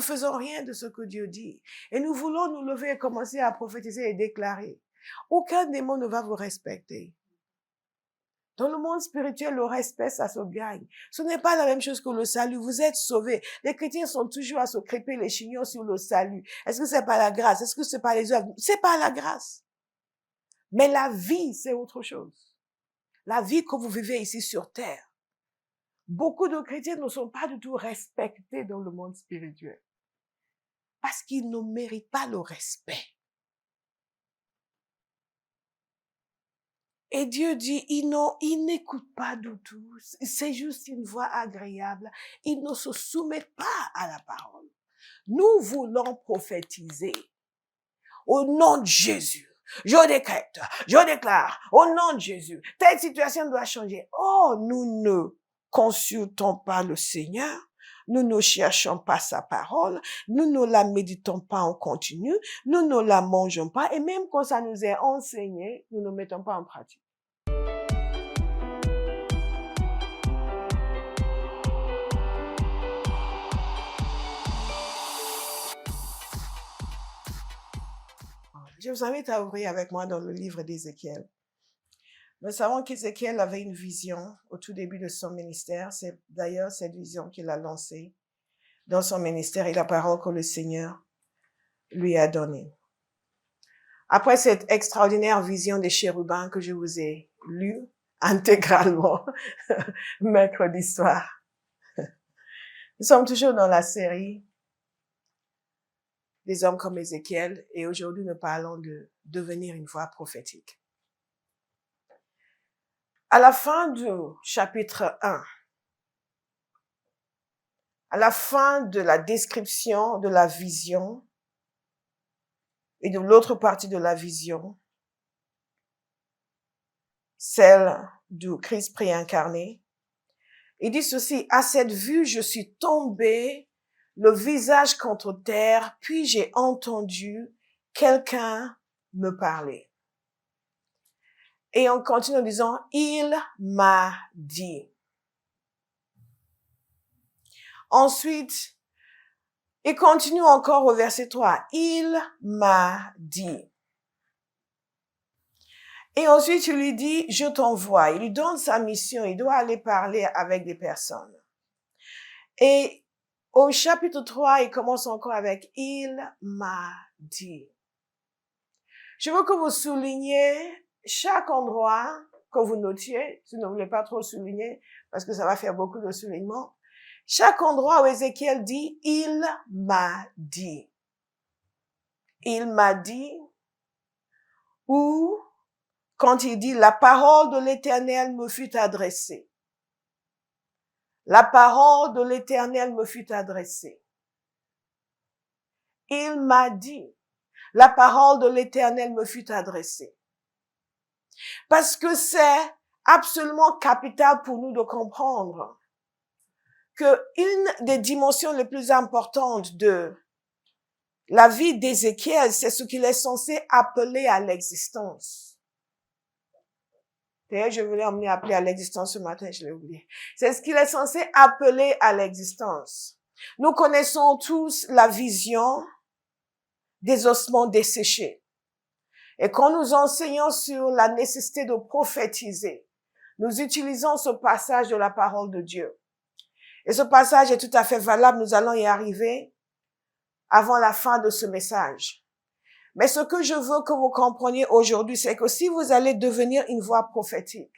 ne faisons rien de ce que Dieu dit. Et nous voulons nous lever et commencer à prophétiser et déclarer. Aucun démon ne va vous respecter. Dans le monde spirituel, le respect, ça se gagne. Ce n'est pas la même chose que le salut. Vous êtes sauvés. Les chrétiens sont toujours à se crêper les chignons sur le salut. Est-ce que c'est pas la grâce? Est-ce que c'est pas les œuvres? C'est pas la grâce. Mais la vie, c'est autre chose. La vie que vous vivez ici sur terre. Beaucoup de chrétiens ne sont pas du tout respectés dans le monde spirituel. Parce qu'ils ne méritent pas le respect. Et Dieu dit, il n'écoute pas du tout. C'est juste une voix agréable. Il ne se soumet pas à la parole. Nous voulons prophétiser au nom de Jésus. Je décrète, je déclare, au nom de Jésus, telle situation doit changer. Oh, nous ne consultons pas le Seigneur. Nous ne cherchons pas sa parole, nous ne la méditons pas en continu, nous ne la mangeons pas, et même quand ça nous est enseigné, nous ne mettons pas en pratique. Je vous invite à ouvrir avec moi dans le livre d'Ézéchiel. Nous savons qu'Ézéchiel avait une vision au tout début de son ministère. C'est d'ailleurs cette vision qu'il a lancée dans son ministère et la parole que le Seigneur lui a donnée. Après cette extraordinaire vision des chérubins que je vous ai lue intégralement mercredi soir, nous sommes toujours dans la série des hommes comme Ézéchiel et aujourd'hui nous parlons de devenir une voix prophétique. À la fin du chapitre 1, à la fin de la description de la vision et de l'autre partie de la vision, celle du Christ préincarné, il dit ceci, à cette vue, je suis tombé, le visage contre terre, puis j'ai entendu quelqu'un me parler. Et on continue en disant, il m'a dit. Ensuite, il continue encore au verset 3. Il m'a dit. Et ensuite, il lui dit, je t'envoie. Il lui donne sa mission. Il doit aller parler avec des personnes. Et au chapitre 3, il commence encore avec, il m'a dit. Je veux que vous souligniez chaque endroit que vous notiez, si vous ne voulez pas trop souligner, parce que ça va faire beaucoup de soulignements. Chaque endroit où Ézéchiel dit, il m'a dit. Il m'a dit, ou quand il dit, la parole de l'Éternel me fut adressée. La parole de l'Éternel me fut adressée. Il m'a dit, la parole de l'Éternel me fut adressée. Parce que c'est absolument capital pour nous de comprendre que une des dimensions les plus importantes de la vie d'Ézéchiel, c'est ce qu'il est censé appeler à l'existence. D'ailleurs, je voulais emmener appeler à l'existence ce matin, je l'ai oublié. C'est ce qu'il est censé appeler à l'existence. Nous connaissons tous la vision des ossements desséchés. Et quand nous enseignons sur la nécessité de prophétiser, nous utilisons ce passage de la parole de Dieu. Et ce passage est tout à fait valable, nous allons y arriver avant la fin de ce message. Mais ce que je veux que vous compreniez aujourd'hui, c'est que si vous allez devenir une voix prophétique,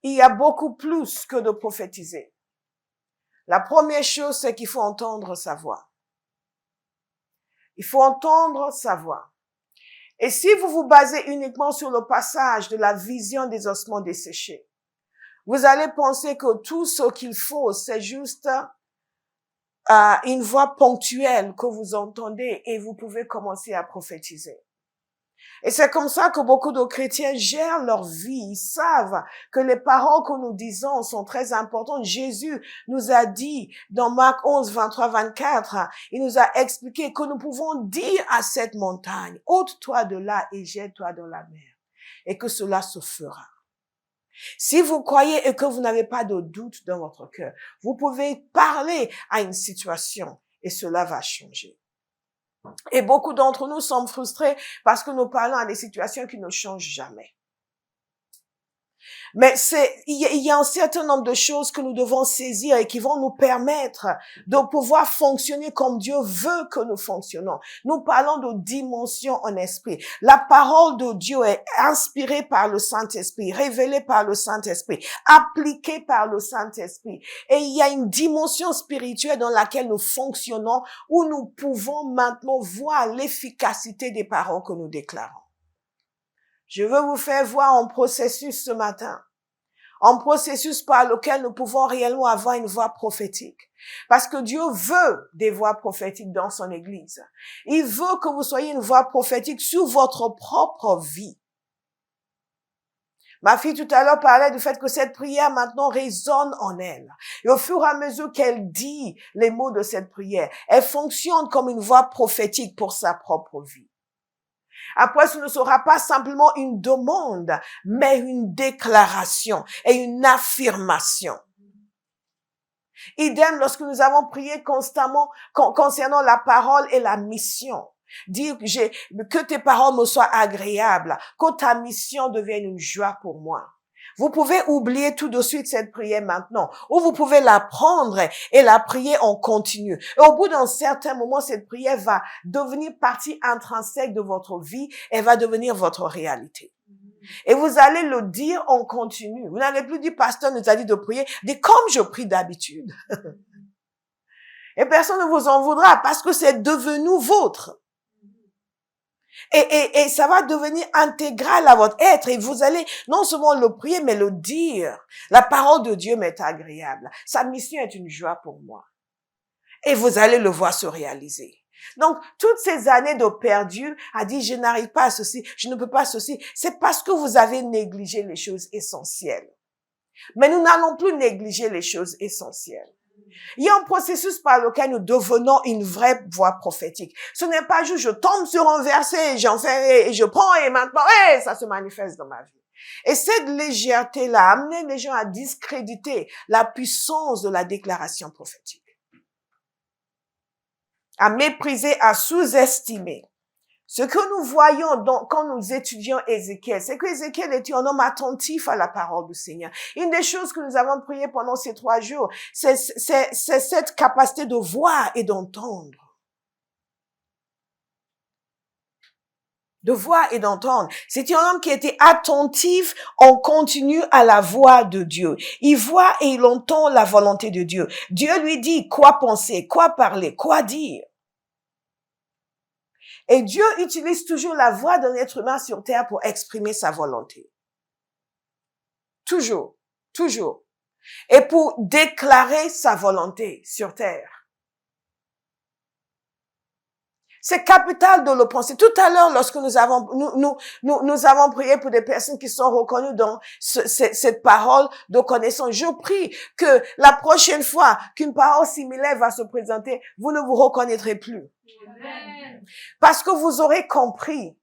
il y a beaucoup plus que de prophétiser. La première chose, c'est qu'il faut entendre sa voix. Il faut entendre sa voix. Et si vous vous basez uniquement sur le passage de la vision des ossements desséchés, vous allez penser que tout ce qu'il faut, c'est juste une voix ponctuelle que vous entendez et vous pouvez commencer à prophétiser. Et c'est comme ça que beaucoup de chrétiens gèrent leur vie. Ils savent que les paroles que nous disons sont très importantes. Jésus nous a dit dans Marc 11, 23, 24, il nous a expliqué que nous pouvons dire à cette montagne, ôte-toi de là et jette-toi dans la mer. Et que cela se fera. Si vous croyez et que vous n'avez pas de doute dans votre cœur, vous pouvez parler à une situation et cela va changer. Et beaucoup d'entre nous sommes frustrés parce que nous parlons à des situations qui ne changent jamais. Mais il y a un certain nombre de choses que nous devons saisir et qui vont nous permettre de pouvoir fonctionner comme Dieu veut que nous fonctionnons. Nous parlons de dimension en esprit. La parole de Dieu est inspirée par le Saint-Esprit, révélée par le Saint-Esprit, appliquée par le Saint-Esprit. Et il y a une dimension spirituelle dans laquelle nous fonctionnons où nous pouvons maintenant voir l'efficacité des paroles que nous déclarons. Je veux vous faire voir un processus ce matin. Un processus par lequel nous pouvons réellement avoir une voix prophétique. Parce que Dieu veut des voix prophétiques dans son Église. Il veut que vous soyez une voix prophétique sur votre propre vie. Ma fille tout à l'heure parlait du fait que cette prière maintenant résonne en elle. Et au fur et à mesure qu'elle dit les mots de cette prière, elle fonctionne comme une voix prophétique pour sa propre vie. Après, ce ne sera pas simplement une demande, mais une déclaration et une affirmation. Idem lorsque nous avons prié constamment concernant la parole et la mission. Dire que tes paroles me soient agréables, que ta mission devienne une joie pour moi. Vous pouvez oublier tout de suite cette prière maintenant, ou vous pouvez la prendre et la prier en continu. Et au bout d'un certain moment, cette prière va devenir partie intrinsèque de votre vie, elle va devenir votre réalité. Et vous allez le dire en continu. Vous n'allez plus dire, pasteur nous a dit de prier, dites comme je prie d'habitude. Et personne ne vous en voudra parce que c'est devenu vôtre. Et ça va devenir intégral à votre être et vous allez non seulement le prier mais le dire. La parole de Dieu m'est agréable. Sa mission est une joie pour moi. Et vous allez le voir se réaliser. Donc, toutes ces années de perdu à dire je n'arrive pas à ceci, je ne peux pas ceci, c'est parce que vous avez négligé les choses essentielles. Mais nous n'allons plus négliger les choses essentielles. Il y a un processus par lequel nous devenons une vraie voix prophétique. Ce n'est pas juste je tombe sur un verset, j'en fais et je prends et maintenant, ça se manifeste dans ma vie. Et cette légèreté-là a amené les gens à discréditer la puissance de la déclaration prophétique. À mépriser, à sous-estimer. Ce que nous voyons quand nous étudions Ézéchiel, c'est que Ézéchiel était un homme attentif à la parole du Seigneur. Une des choses que nous avons prié pendant ces 3 jours, c'est cette capacité de voir et d'entendre. De voir et d'entendre. C'était un homme qui était attentif en continu à la voix de Dieu. Il voit et il entend la volonté de Dieu. Dieu lui dit quoi penser, quoi parler, quoi dire. Et Dieu utilise toujours la voix d'un être humain sur terre pour exprimer sa volonté. Toujours, toujours. Et pour déclarer sa volonté sur terre. C'est capital de le penser. Tout à l'heure, lorsque nous avons prié pour des personnes qui sont reconnues dans cette parole de connaissance, je prie que la prochaine fois qu'une parole similaire va se présenter, vous ne vous reconnaîtrez plus. Amen. Parce que vous aurez compris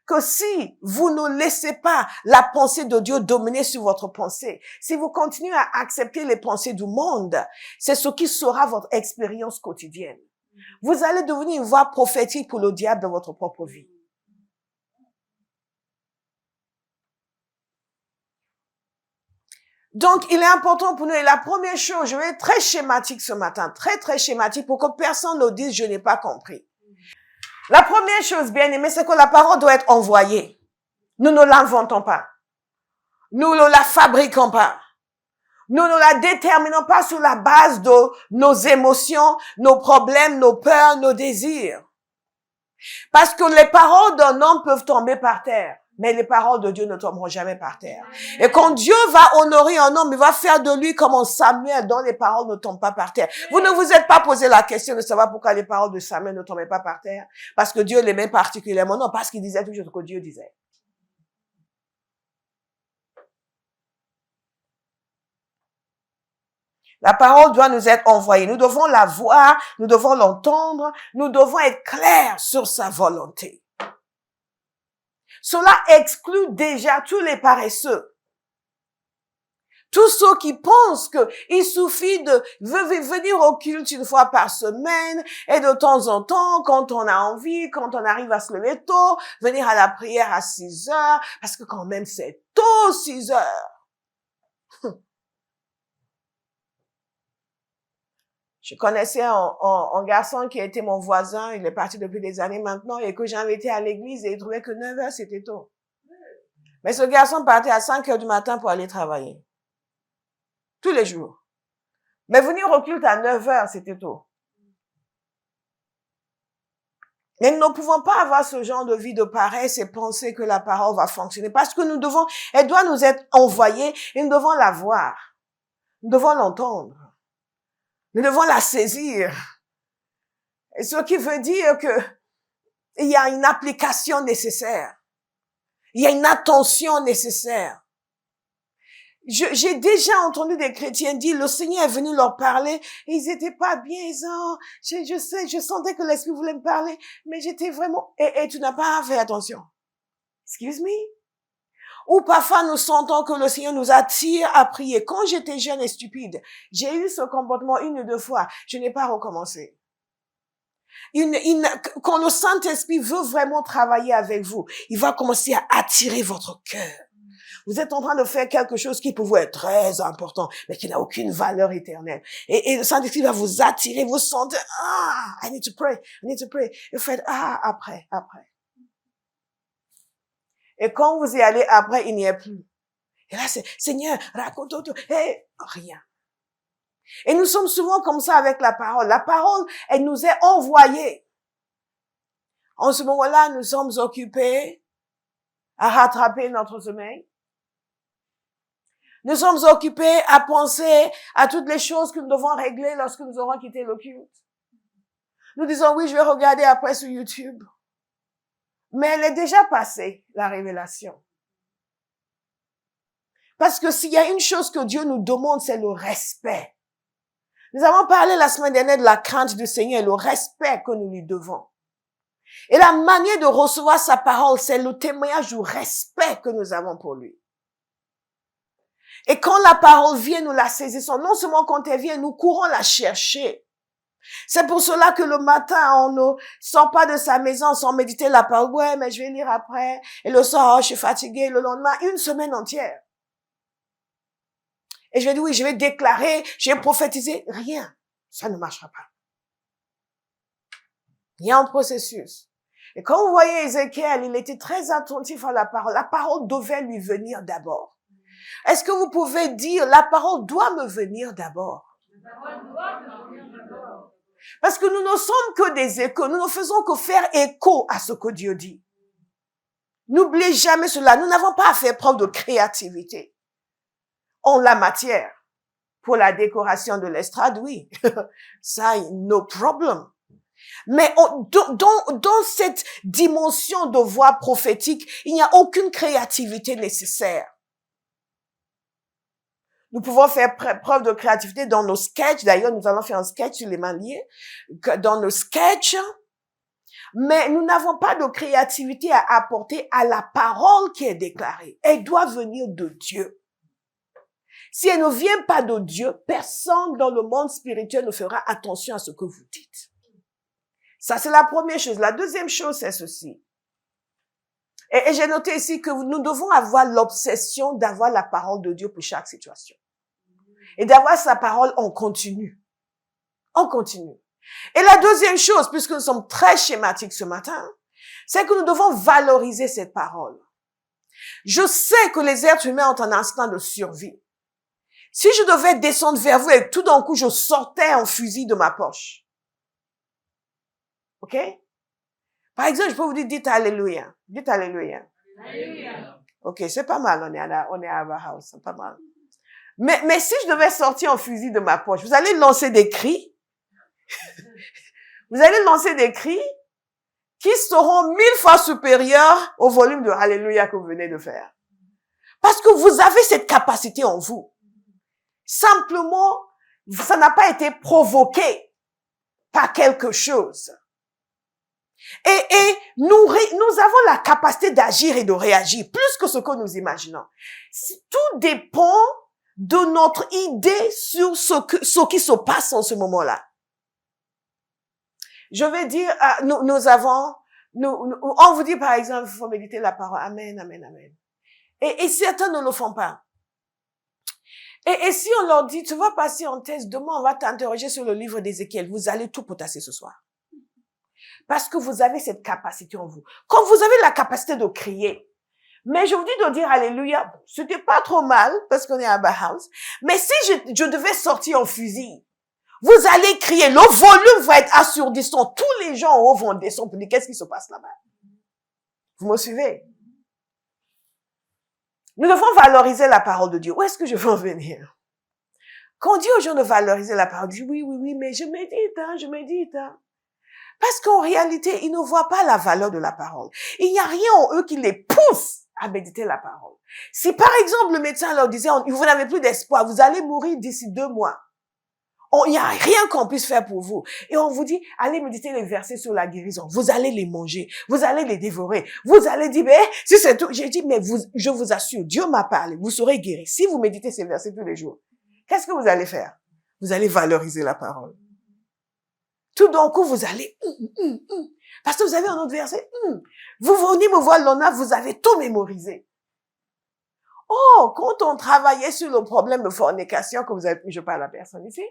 que si vous ne laissez pas la pensée de Dieu dominer sur votre pensée, si vous continuez à accepter les pensées du monde, c'est ce qui sera votre expérience quotidienne. Vous allez devenir une voix prophétique pour le diable dans votre propre vie. Donc, il est important pour nous. Et la première chose, je vais être très schématique ce matin, très schématique pour que personne ne dise je n'ai pas compris. La première chose, bien aimé, c'est que la parole doit être envoyée. Nous ne l'inventons pas. Nous ne la fabriquons pas. Nous ne la déterminons pas sur la base de nos émotions, nos problèmes, nos peurs, nos désirs. Parce que les paroles d'un homme peuvent tomber par terre, mais les paroles de Dieu ne tomberont jamais par terre. Et quand Dieu va honorer un homme, il va faire de lui comme un Samuel dont les paroles ne tombent pas par terre. Vous ne vous êtes pas posé la question de savoir pourquoi les paroles de Samuel ne tombaient pas par terre. Parce que Dieu l'aimait particulièrement. Non, parce qu'il disait toujours ce que Dieu disait. La parole doit nous être envoyée. Nous devons la voir, nous devons l'entendre, nous devons être clairs sur sa volonté. Cela exclut déjà tous les paresseux. Tous ceux qui pensent qu'il suffit de venir au culte une fois par semaine et de temps en temps, quand on a envie, quand on arrive à se lever tôt, venir à la prière à 6 heures, parce que quand même c'est tôt, 6 heures. Je connaissais un garçon qui était mon voisin, il est parti depuis des années maintenant, et que j'ai invité à l'église et il trouvait que 9 heures c'était tôt. Mais ce garçon partait à 5 heures du matin pour aller travailler. Tous les jours. Mais venir au culte à 9 heures, c'était tôt. Mais nous ne pouvons pas avoir ce genre de vie de paresse et penser que la parole va fonctionner. Parce que elle doit nous être envoyée et nous devons la voir. Nous devons l'entendre. Nous devons la saisir. Et ce qui veut dire que il y a une application nécessaire. Il y a une attention nécessaire. J'ai déjà entendu des chrétiens dire, le Seigneur est venu leur parler, et ils étaient pas bien, je sentais que l'Esprit voulait me parler, mais j'étais vraiment, et tu n'as pas fait attention. Excuse me? Ou parfois nous sentons que le Seigneur nous attire à prier. Quand j'étais jeune et stupide, j'ai eu ce comportement 1 ou 2 fois, je n'ai pas recommencé. Quand le Saint-Esprit veut vraiment travailler avec vous, il va commencer à attirer votre cœur. Vous êtes en train de faire quelque chose qui pour vous est très important, mais qui n'a aucune valeur éternelle. Et le Saint-Esprit va vous attirer, vous sentez, I need to pray. Et vous faites, après. Et quand vous y allez après, il n'y est plus. Et là, c'est, Seigneur, raconte tout. Et rien. Et nous sommes souvent comme ça avec la parole. La parole, elle nous est envoyée. En ce moment-là, nous sommes occupés à rattraper notre sommeil. Nous sommes occupés à penser à toutes les choses que nous devons régler lorsque nous aurons quitté le culte. Nous disons, oui, je vais regarder après sur YouTube. Mais elle est déjà passée, la révélation. Parce que s'il y a une chose que Dieu nous demande, c'est le respect. Nous avons parlé la semaine dernière de la crainte du Seigneur et le respect que nous lui devons. Et la manière de recevoir sa parole, c'est le témoignage du respect que nous avons pour lui. Et quand la parole vient, nous la saisissons. Non seulement quand elle vient, nous courons la chercher. C'est pour cela que le matin, on ne sort pas de sa maison sans méditer la parole. Ouais, mais je vais lire après. Et le soir, je suis fatiguée. Le lendemain, 1 semaine entière. Et je vais dire, oui, je vais déclarer, je vais prophétiser. Rien. Ça ne marchera pas. Il y a un processus. Et quand vous voyez Ézéchiel, il était très attentif à la parole. La parole devait lui venir d'abord. Est-ce que vous pouvez dire, la parole doit me venir d'abord? Parce que nous ne sommes que des échos. Nous ne faisons que faire écho à ce que Dieu dit. N'oubliez jamais cela. Nous n'avons pas à faire preuve de créativité en la matière. Pour la décoration de l'estrade, oui. Ça, no problem. Mais dans cette dimension de voix prophétique, il n'y a aucune créativité nécessaire. Nous pouvons faire preuve de créativité dans nos sketchs. D'ailleurs, nous allons faire un sketch sur les mains liées. Dans nos sketchs. Mais nous n'avons pas de créativité à apporter à la parole qui est déclarée. Elle doit venir de Dieu. Si elle ne vient pas de Dieu, personne dans le monde spirituel ne fera attention à ce que vous dites. Ça, c'est la première chose. La deuxième chose, c'est ceci. Et j'ai noté ici que nous devons avoir l'obsession d'avoir la parole de Dieu pour chaque situation. Et d'avoir sa parole en continu. En continu. Et la deuxième chose, puisque nous sommes très schématiques ce matin, c'est que nous devons valoriser cette parole. Je sais que les êtres humains ont un instinct de survie. Si je devais descendre vers vous et tout d'un coup je sortais un fusil de ma poche. OK? Par exemple, je peux vous dire, dites Alléluia. Dites Alléluia. Alléluia. OK, c'est pas mal, on est à Ava House, c'est pas mal. Mais si je devais sortir un fusil de ma poche, vous allez lancer des cris. Vous allez lancer des cris qui seront 1000 fois supérieurs au volume de Alléluia que vous venez de faire. Parce que vous avez cette capacité en vous. Simplement, ça n'a pas été provoqué par quelque chose. Et nous avons la capacité d'agir et de réagir plus que ce que nous imaginons. Tout dépend de notre idée sur ce qui se passe en ce moment-là. Je vais dire, on vous dit par exemple, il faut méditer la parole. Amen, amen, amen. Et certains ne le font pas. Et si on leur dit, tu vas passer en thèse, demain on va t'interroger sur le livre d'Ézéchiel, vous allez tout potasser ce soir. Parce que vous avez cette capacité en vous. Quand vous avez la capacité de crier, mais je vous dis de dire alléluia, c'était pas trop mal, parce qu'on est à Bahaus, mais si je devais sortir en fusil, vous allez crier, le volume va être assourdissant, tous les gens en haut vont descendre pour dire, qu'est-ce qui se passe là-bas? Vous me suivez? Nous devons valoriser la parole de Dieu. Où est-ce que je veux en venir? Quand on dit aux gens de valoriser la parole de Dieu, oui, mais je médite. Parce qu'en réalité, ils ne voient pas la valeur de la parole. Il n'y a rien en eux qui les pousse à méditer la parole. Si par exemple le médecin leur disait, vous n'avez plus d'espoir, vous allez mourir d'ici 2 mois. Il n'y a rien qu'on puisse faire pour vous. Et on vous dit, allez méditer les versets sur la guérison. Vous allez les manger. Vous allez les dévorer. Vous allez dire, si c'est tout. J'ai dit, mais je vous assure, Dieu m'a parlé. Vous serez guéris. Si vous méditez ces versets tous les jours, qu'est-ce que vous allez faire? Vous allez valoriser la parole. Tout d'un coup, vous allez, parce que vous avez un autre verset, Vous venez me voir l'honneur, vous avez tout mémorisé. Oh, quand on travaillait sur le problème de fornication, que vous avez, je parle à la personne ici,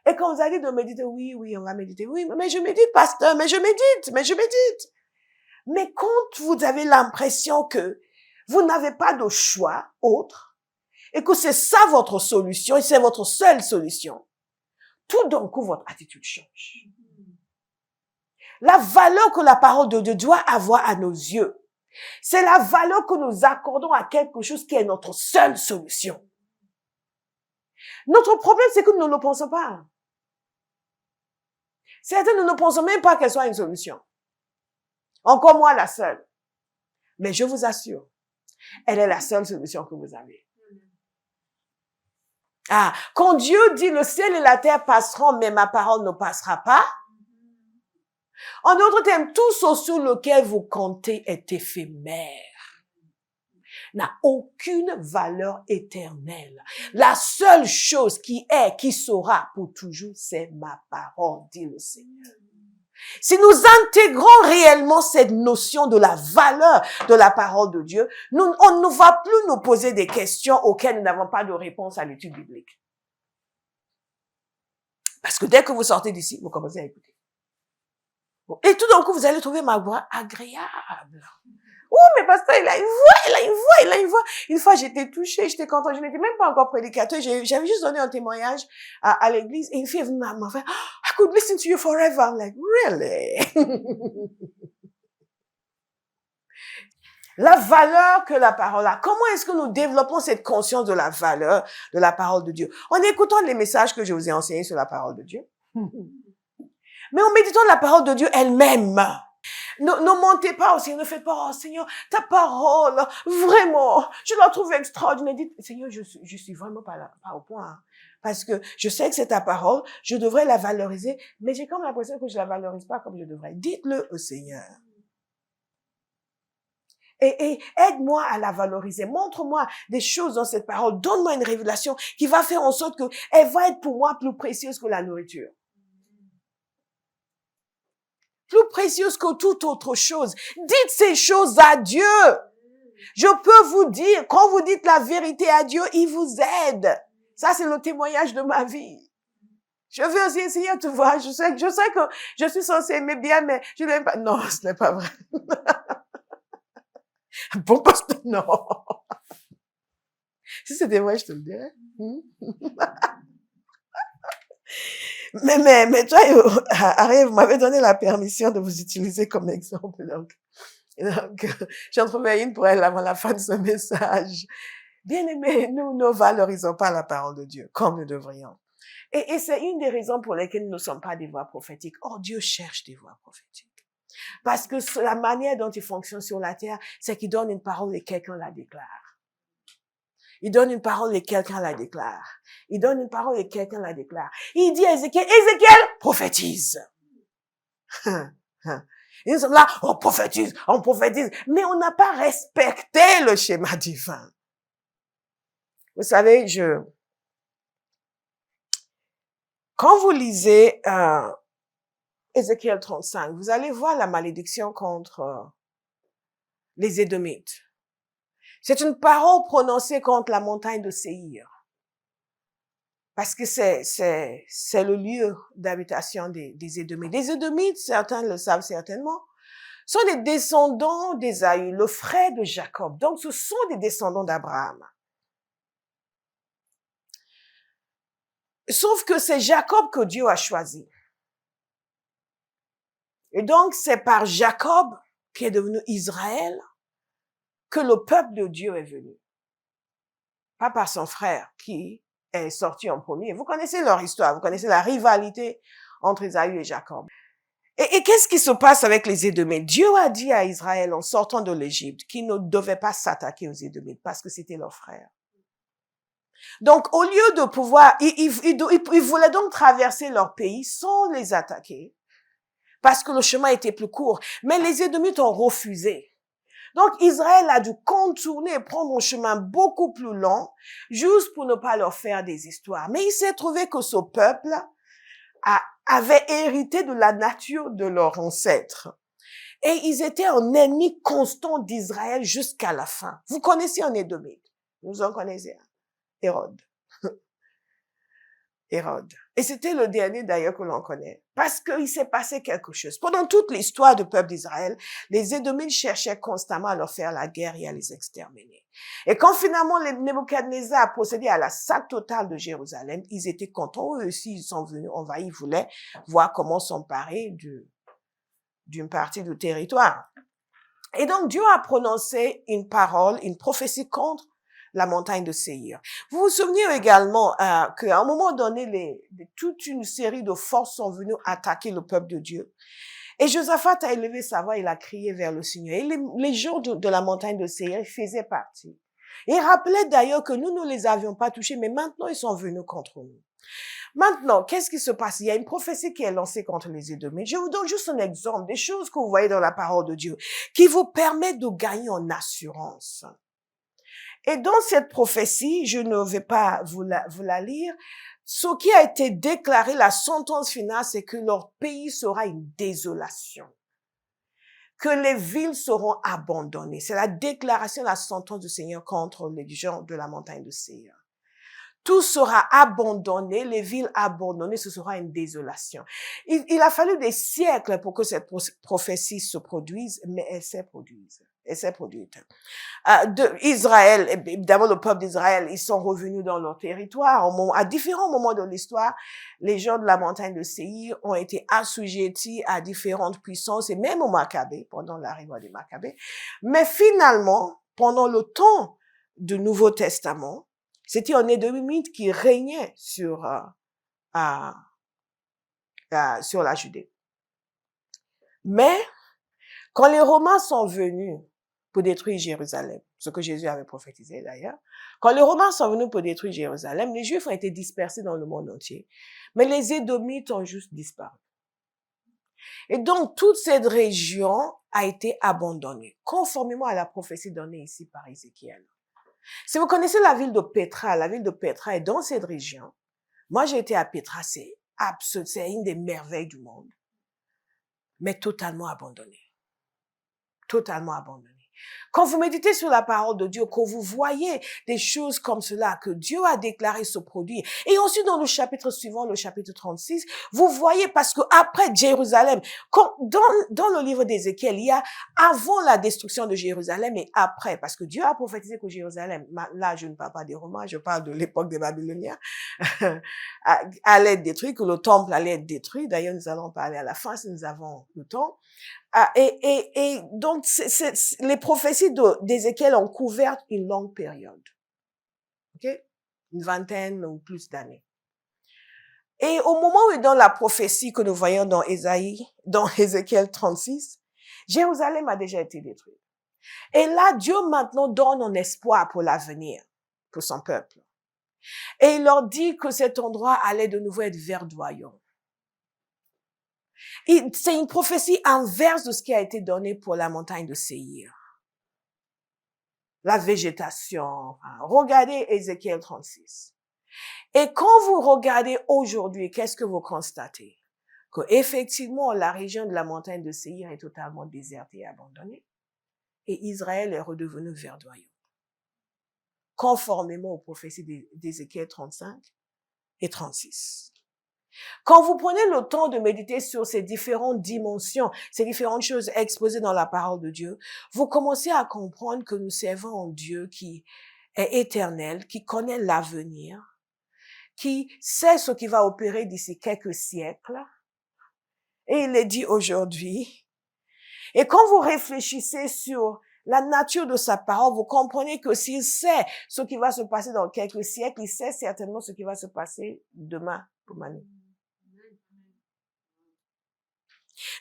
et quand vous allez de méditer, oui, on va méditer, oui, mais je médite, pasteur, mais je médite. Mais quand vous avez l'impression que vous n'avez pas de choix autre, et que c'est ça votre solution, et c'est votre seule solution, tout d'un coup, votre attitude change. La valeur que la parole de Dieu doit avoir à nos yeux, c'est la valeur que nous accordons à quelque chose qui est notre seule solution. Notre problème, c'est que nous ne le pensons pas. Certains ne pensent même pas qu'elle soit une solution. Encore moins la seule. Mais je vous assure, elle est la seule solution que vous avez. Quand Dieu dit le ciel et la terre passeront, mais ma parole ne passera pas. En d'autres termes, tout ce sur lequel vous comptez est éphémère. N'a aucune valeur éternelle. La seule chose qui sera pour toujours, c'est ma parole, dit le Seigneur. Si nous intégrons réellement cette notion de la valeur de la parole de Dieu, on ne va plus nous poser des questions auxquelles nous n'avons pas de réponse à l'étude biblique. Parce que dès que vous sortez d'ici, vous commencez à écouter. Et tout d'un coup, vous allez trouver ma voix agréable. Oh, mais pasteur, il a une voix. Une fois, j'étais touchée, j'étais contente. Je n'étais même pas encore prédicateur. J'avais juste donné un témoignage à l'église. Et une fille est venue m'a fait, I could listen to you forever. I'm like, really? La valeur que la parole a. Comment est-ce que nous développons cette conscience de la valeur de la parole de Dieu? En écoutant les messages que je vous ai enseignés sur la parole de Dieu. Mais en méditant la parole de Dieu elle-même. Ne montez pas au Seigneur, ne faites pas, oh Seigneur, ta parole, vraiment, je la trouve extraordinaire. Dites, Seigneur, je suis vraiment pas au point. Parce que je sais que c'est ta parole, je devrais la valoriser, mais j'ai comme l'impression que je la valorise pas comme je devrais. Dites-le au Seigneur. Et aide-moi à la valoriser. Montre-moi des choses dans cette parole. Donne-moi une révélation qui va faire en sorte que elle va être pour moi plus précieuse que la nourriture. Plus précieuse que toute autre chose. Dites ces choses à Dieu. Je peux vous dire, quand vous dites la vérité à Dieu, il vous aide. Ça, c'est le témoignage de ma vie. Je veux aussi essayer, tu vois, je sais que je suis censée aimer bien, mais je n'aime pas. Non, ce n'est pas vrai. Bon, parce que non. Si c'était vrai, je te le dirais. Mais toi, Ariel, vous m'avez donné la permission de vous utiliser comme exemple. Donc j'en trouvais une pour elle avant la fin de ce message. Bien aimé, nous ne valorisons pas la parole de Dieu comme nous devrions. Et c'est une des raisons pour lesquelles nous ne sommes pas des voix prophétiques. Or, Dieu cherche des voix prophétiques. Parce que la manière dont il fonctionne sur la terre, c'est qu'il donne une parole et quelqu'un la déclare. Il donne une parole et quelqu'un la déclare. Il donne une parole et quelqu'un la déclare. Il dit à Ézéchiel, prophétise. Ils sont là, on prophétise. Mais on n'a pas respecté le schéma divin. Vous savez, Quand vous lisez Ézéchiel 35, vous allez voir la malédiction contre les Édomites. C'est une parole prononcée contre la montagne de Séhir. Parce que c'est le lieu d'habitation des Édomites. Les Édomites, certains le savent certainement, sont des descendants d'Ésaü, le frère de Jacob. Donc, ce sont des descendants d'Abraham. Sauf que c'est Jacob que Dieu a choisi. Et donc, c'est par Jacob, qui est devenu Israël, que le peuple de Dieu est venu. Pas par son frère, qui est sorti en premier. Vous connaissez leur histoire, vous connaissez la rivalité entre Ésaü et Jacob. Et qu'est-ce qui se passe avec les Édomites? Dieu a dit à Israël, en sortant de l'Égypte, qu'ils ne devaient pas s'attaquer aux Édomites, parce que c'était leurs frères. Donc, au lieu de pouvoir, ils voulaient donc traverser leur pays sans les attaquer, parce que le chemin était plus court. Mais les Édomites ont refusé. Donc, Israël a dû contourner et prendre un chemin beaucoup plus long, juste pour ne pas leur faire des histoires. Mais il s'est trouvé que ce peuple avait hérité de la nature de leurs ancêtres. Et ils étaient un ennemi constant d'Israël jusqu'à la fin. Vous connaissez un Édomite. Vous en connaissez un. Hérode. Hérode. Et c'était le dernier d'ailleurs que l'on connaît. Parce qu'il s'est passé quelque chose. Pendant toute l'histoire du peuple d'Israël, les Édomites cherchaient constamment à leur faire la guerre et à les exterminer. Et quand finalement Nebuchadnezzar a procédé à la sac totale de Jérusalem, ils étaient contents. Eux aussi, ils sont venus envahir. Ils voulaient voir comment s'emparer d'une partie du territoire. Et donc Dieu a prononcé une parole, une prophétie contre la montagne de Séhir. Vous vous souvenez également qu'à un moment donné, toute une série de forces sont venues attaquer le peuple de Dieu. Et Josaphat a élevé sa voix, il a crié vers le Seigneur. Et les jours de la montagne de Séhir faisaient partie. Et il rappelait d'ailleurs que nous ne les avions pas touchés, mais maintenant ils sont venus contre nous. Maintenant, qu'est-ce qui se passe? Il y a une prophétie qui est lancée contre les Édomites. Je vous donne juste un exemple, des choses que vous voyez dans la parole de Dieu, qui vous permettent de gagner en assurance. Et dans cette prophétie, je ne vais pas vous la lire, ce qui a été déclaré, la sentence finale, c'est que leur pays sera une désolation. Que les villes seront abandonnées. C'est la déclaration de la sentence du Seigneur contre les gens de la montagne de Séhir. Tout sera abandonné, les villes abandonnées, ce sera une désolation. Il a fallu des siècles pour que cette prophétie se produise, mais elle s'est produite. Elle s'est produite. Israël, évidemment le peuple d'Israël, ils sont revenus dans leur territoire. À différents moments de l'histoire, les gens de la montagne de Séhir ont été assujettis à différentes puissances, et même aux Maccabées, pendant l'arrivée des Maccabées. Mais finalement, pendant le temps du Nouveau Testament, c'était un Édomite qui régnait sur la Judée. Mais quand les Romains sont venus pour détruire Jérusalem, ce que Jésus avait prophétisé d'ailleurs, quand les Romains sont venus pour détruire Jérusalem, les Juifs ont été dispersés dans le monde entier. Mais les Édomites ont juste disparu. Et donc, toute cette région a été abandonnée, conformément à la prophétie donnée ici par Ézéchiel. Si vous connaissez la ville de Pétra est dans cette région. Moi, j'ai été à Pétra, c'est une des merveilles du monde. Mais totalement abandonnée. Totalement abandonnée. Quand vous méditez sur la parole de Dieu, quand vous voyez des choses comme cela, que Dieu a déclaré se produire, et ensuite dans le chapitre suivant, le chapitre 36, vous voyez, parce que après Jérusalem, dans le livre d'Ézéchiel, il y a avant la destruction de Jérusalem et après, parce que Dieu a prophétisé que Jérusalem, là je ne parle pas des Romains, je parle de l'époque des Babyloniens, allait être détruit, que le temple allait être détruit. D'ailleurs, nous allons parler à la fin si nous avons le temps. Et donc, les prophéties d'Ézéchiel ont couvert une longue période. OK? Une vingtaine ou plus d'années. Et au moment où dans la prophétie que nous voyons dans Ézéchiel 36, Jérusalem a déjà été détruite. Et là, Dieu maintenant donne un espoir pour l'avenir, pour son peuple. Et il leur dit que cet endroit allait de nouveau être verdoyant. C'est une prophétie inverse de ce qui a été donné pour la montagne de Séhir. La végétation. Regardez Ézéchiel 36. Et quand vous regardez aujourd'hui, qu'est-ce que vous constatez? Que effectivement, la région de la montagne de Séir est totalement déserte et abandonnée. Et Israël est redevenu verdoyant. Conformément aux prophéties d'Ézéchiel 35 et 36. Quand vous prenez le temps de méditer sur ces différentes dimensions, ces différentes choses exposées dans la parole de Dieu, vous commencez à comprendre que nous servons un Dieu qui est éternel, qui connaît l'avenir, qui sait ce qui va opérer d'ici quelques siècles. Et il est dit aujourd'hui. Et quand vous réfléchissez sur la nature de sa parole, vous comprenez que s'il sait ce qui va se passer dans quelques siècles, il sait certainement ce qui va se passer demain pour Manu.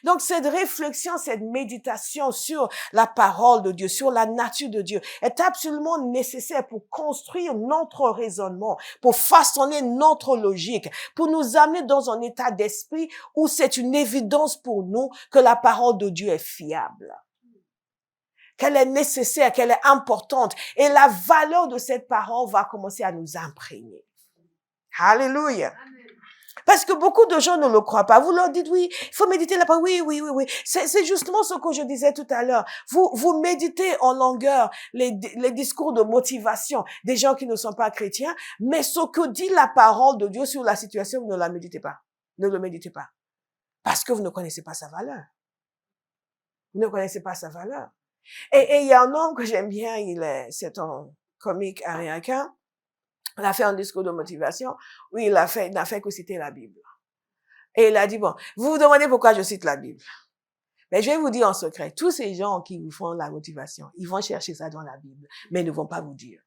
Donc, cette réflexion, cette méditation sur la parole de Dieu, sur la nature de Dieu, est absolument nécessaire pour construire notre raisonnement, pour façonner notre logique, pour nous amener dans un état d'esprit où c'est une évidence pour nous que la parole de Dieu est fiable, qu'elle est nécessaire, qu'elle est importante, et la valeur de cette parole va commencer à nous imprégner. Alléluia. Parce que beaucoup de gens ne le croient pas. Vous leur dites, oui, il faut méditer la parole. Oui. C'est justement ce que je disais tout à l'heure. Vous méditez en longueur les discours de motivation des gens qui ne sont pas chrétiens, mais ce que dit la parole de Dieu sur la situation, vous ne la méditez pas. Ne le méditez pas. Parce que vous ne connaissez pas sa valeur. Vous ne connaissez pas sa valeur. Et il y a un homme que j'aime bien, c'est un comique américain. Il a fait un discours de motivation où il n'a fait que citer la Bible. Et il a dit, bon, vous vous demandez pourquoi je cite la Bible. Mais je vais vous dire en secret, tous ces gens qui vous font la motivation, ils vont chercher ça dans la Bible, mais ils ne vont pas vous dire.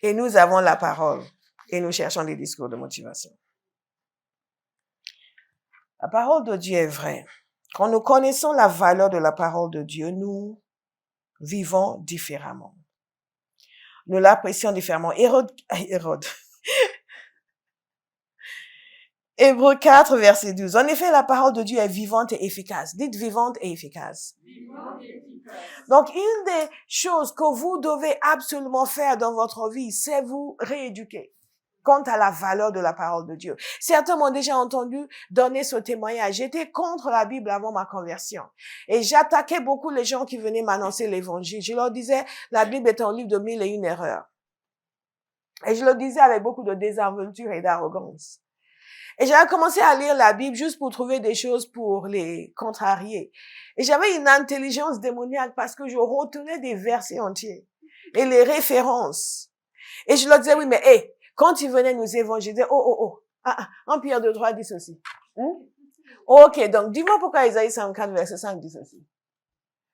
Et nous avons la parole et nous cherchons des discours de motivation. La parole de Dieu est vraie. Quand nous connaissons la valeur de la parole de Dieu, nous vivons différemment. Nous l'apprécions différemment. Hébreux 4, verset 12. En effet, la parole de Dieu est vivante et efficace. Dites vivante et efficace. Vivante et efficace. Donc, une des choses que vous devez absolument faire dans votre vie, c'est vous rééduquer quant à la valeur de la parole de Dieu. Certains m'ont déjà entendu donner ce témoignage. J'étais contre la Bible avant ma conversion. Et j'attaquais beaucoup les gens qui venaient m'annoncer l'évangile. Je leur disais, la Bible est un livre de 1001 erreurs. Et je le disais avec beaucoup de désinvolture et d'arrogance. Et j'avais commencé à lire la Bible juste pour trouver des choses pour les contrarier. Et j'avais une intelligence démoniaque parce que je retenais des versets entiers et les références. Et je leur disais, oui, mais quand ils venaient nous évangéliser, en Pierre de 3 dit ceci. Ok, donc dis-moi pourquoi Isaïe 54, verset 5 dit ceci.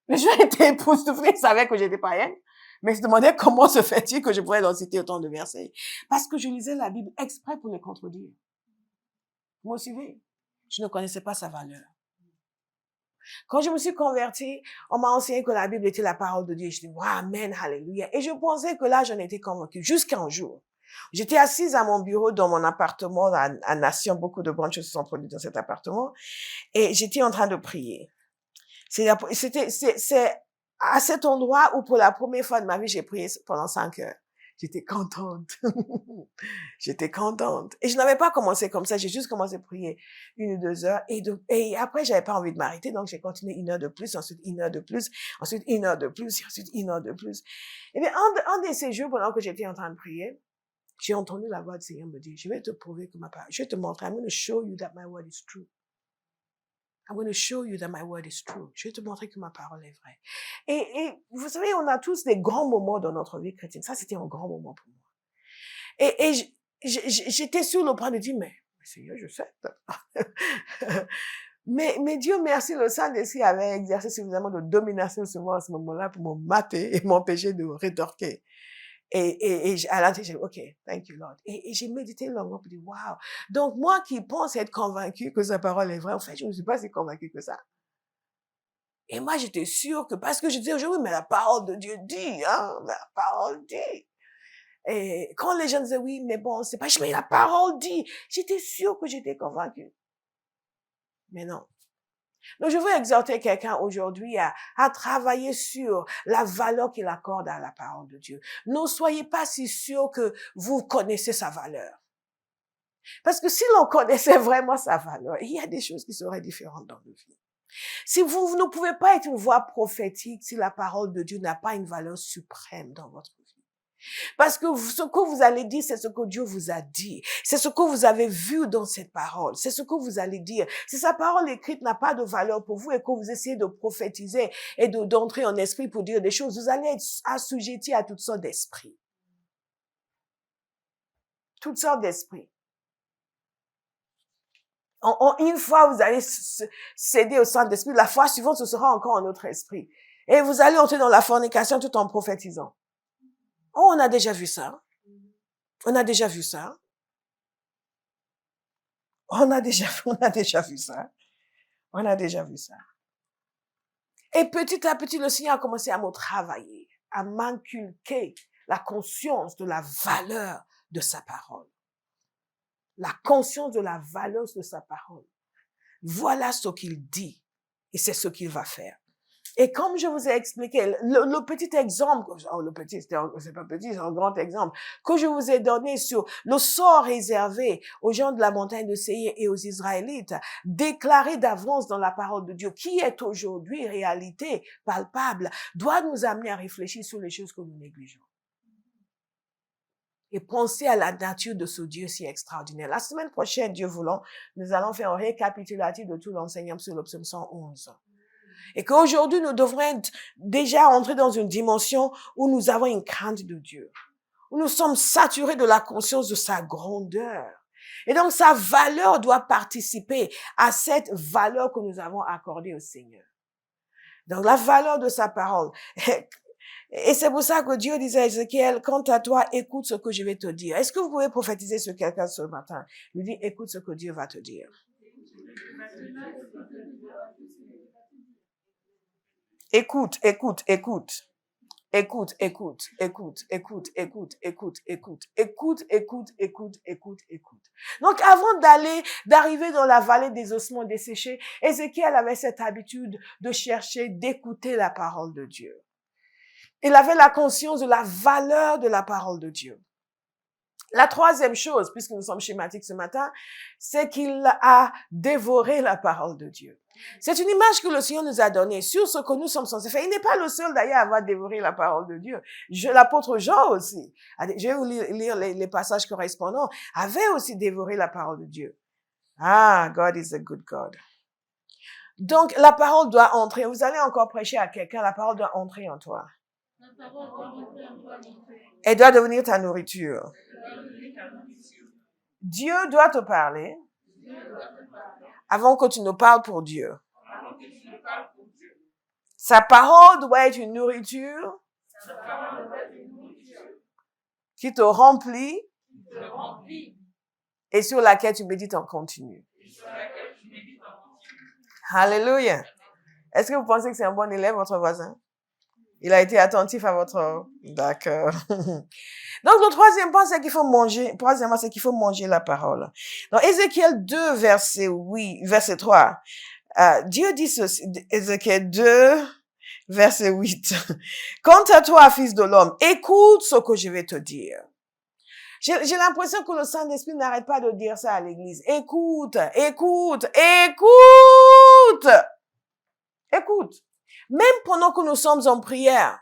Mais je étais époustouflée, ils savaient que j'étais païenne. Mais ils se demandaient comment se fait-il que je pourrais leur citer autant de versets. Parce que je lisais la Bible exprès pour les contredire. Vous me suivez? Je ne connaissais pas sa valeur. Quand je me suis convertie, on m'a enseigné que la Bible était la parole de Dieu. Je dis, wow, amen, hallelujah. Et je pensais que là, j'en étais convaincue. Jusqu'à un jour. J'étais assise à mon bureau dans mon appartement à Nation. Beaucoup de bonnes choses se sont produites dans cet appartement. Et j'étais en train de prier. C'est à cet endroit où pour la première fois de ma vie, j'ai prié pendant 5 heures. J'étais contente. J'étais contente. Et je n'avais pas commencé comme ça. J'ai juste commencé à prier 1 ou 2 heures. Et après, j'avais pas envie de m'arrêter. Donc, j'ai continué 1 heure de plus, ensuite 1 heure de plus, ensuite 1 heure de plus, et ensuite 1 heure de plus. Et bien, un de ces jours, pendant que j'étais en train de prier, j'ai entendu la voix du Seigneur me dire, je vais te prouver que je vais te montrer, I'm going to show you that my word is true. I'm going to show you that my word is true. Je vais te montrer que ma parole est vraie. Et vous savez, on a tous des grands moments dans notre vie chrétienne. Ça, c'était un grand moment pour moi. Et j'étais sur le point de dire, mais Seigneur, je sais. mais Dieu merci, le Saint-Esprit avait exercé suffisamment de domination sur moi à ce moment-là pour me mater et m'empêcher de rétorquer. Et à la tête, j'ai dit, OK, thank you, Lord. Et j'ai médité longuement pour dire, wow. Donc, moi qui pense être convaincu que sa parole est vraie, en fait, je ne suis pas si convaincu que ça. Et moi, j'étais sûre que, parce que je disais aujourd'hui, mais la parole de Dieu dit, la parole dit. Et quand les gens disaient, oui, mais bon, c'est pas, mais la parole dit. J'étais sûre que j'étais convaincue. Mais non. Donc, je veux exhorter quelqu'un aujourd'hui à travailler sur la valeur qu'il accorde à la parole de Dieu. Ne soyez pas si sûrs que vous connaissez sa valeur. Parce que si l'on connaissait vraiment sa valeur, il y a des choses qui seraient différentes dans nos vies. Si vous ne pouvez pas être une voix prophétique si la parole de Dieu n'a pas une valeur suprême dans votre vie. Parce que ce que vous allez dire, c'est ce que Dieu vous a dit. C'est ce que vous avez vu dans cette parole. C'est ce que vous allez dire. Si sa parole écrite n'a pas de valeur pour vous et que vous essayez de prophétiser et d'entrer en esprit pour dire des choses, vous allez être assujetti à toutes sortes d'esprits. Toutes sortes d'esprits. Une fois, vous allez céder au Saint-Esprit. La fois suivante, ce sera encore un autre esprit. Et vous allez entrer dans la fornication tout en prophétisant. Oh, on a déjà vu ça. On a déjà vu ça. On a déjà vu ça. On a déjà vu ça. Et petit à petit, le Seigneur a commencé à me travailler, à m'inculquer la conscience de la valeur de sa parole. La conscience de la valeur de sa parole. Voilà ce qu'il dit et c'est ce qu'il va faire. Et comme je vous ai expliqué, le petit exemple, le petit, c'est pas petit, c'est un grand exemple, que je vous ai donné sur le sort réservé aux gens de la montagne de Séir et aux Israélites, déclaré d'avance dans la parole de Dieu, qui est aujourd'hui réalité palpable, doit nous amener à réfléchir sur les choses que nous négligeons. Et penser à la nature de ce Dieu si extraordinaire. La semaine prochaine, Dieu voulant, nous allons faire un récapitulatif de tout l'enseignement sur le psaume 111. Et qu'aujourd'hui, nous devrons être déjà entrer dans une dimension où nous avons une crainte de Dieu. Où nous sommes saturés de la conscience de sa grandeur. Et donc, sa valeur doit participer à cette valeur que nous avons accordée au Seigneur. Donc, la valeur de sa parole. Et c'est pour ça que Dieu disait à Ézéchiel, quant à toi, écoute ce que je vais te dire. Est-ce que vous pouvez prophétiser sur quelqu'un ce matin? Il dit, écoute ce que Dieu va te dire. Écoute, écoute, écoute. Écoute, écoute, écoute, écoute, écoute, écoute, écoute, écoute, écoute, écoute, écoute, écoute. Donc, avant d'arriver dans la vallée des ossements desséchés, Ézéchiel avait cette habitude de chercher, d'écouter la parole de Dieu. Il avait la conscience de la valeur de la parole de Dieu. La troisième chose, puisque nous sommes schématiques ce matin, c'est qu'il a dévoré la parole de Dieu. C'est une image que le Seigneur nous a donnée sur ce que nous sommes censés faire. Il n'est pas le seul d'ailleurs à avoir dévoré la parole de Dieu. L'apôtre Jean aussi, je vais vous lire les passages correspondants, avait aussi dévoré la parole de Dieu. Ah, God is a good God. Donc, la parole doit entrer. Vous allez encore prêcher à quelqu'un, la parole doit entrer en toi. Elle doit devenir ta nourriture. Dieu doit te parler avant que tu ne parles pour Dieu. Sa parole doit être une nourriture qui te remplit et sur laquelle tu médites en continu. Alléluia. Est-ce que vous pensez que c'est un bon élève, votre voisin? Il a été attentif à votre... D'accord. Donc, le troisième point, c'est qu'il faut manger. Troisièmement, c'est qu'il faut manger la parole. Dans Ézéchiel 2, verset 3, Dieu dit ceci, Ézéchiel 2, verset 8. Quant à toi, fils de l'homme, écoute ce que je vais te dire. J'ai l'impression que le Saint-Esprit n'arrête pas de dire ça à l'église. Écoute, écoute, écoute. Écoute. Même pendant que nous sommes en prière,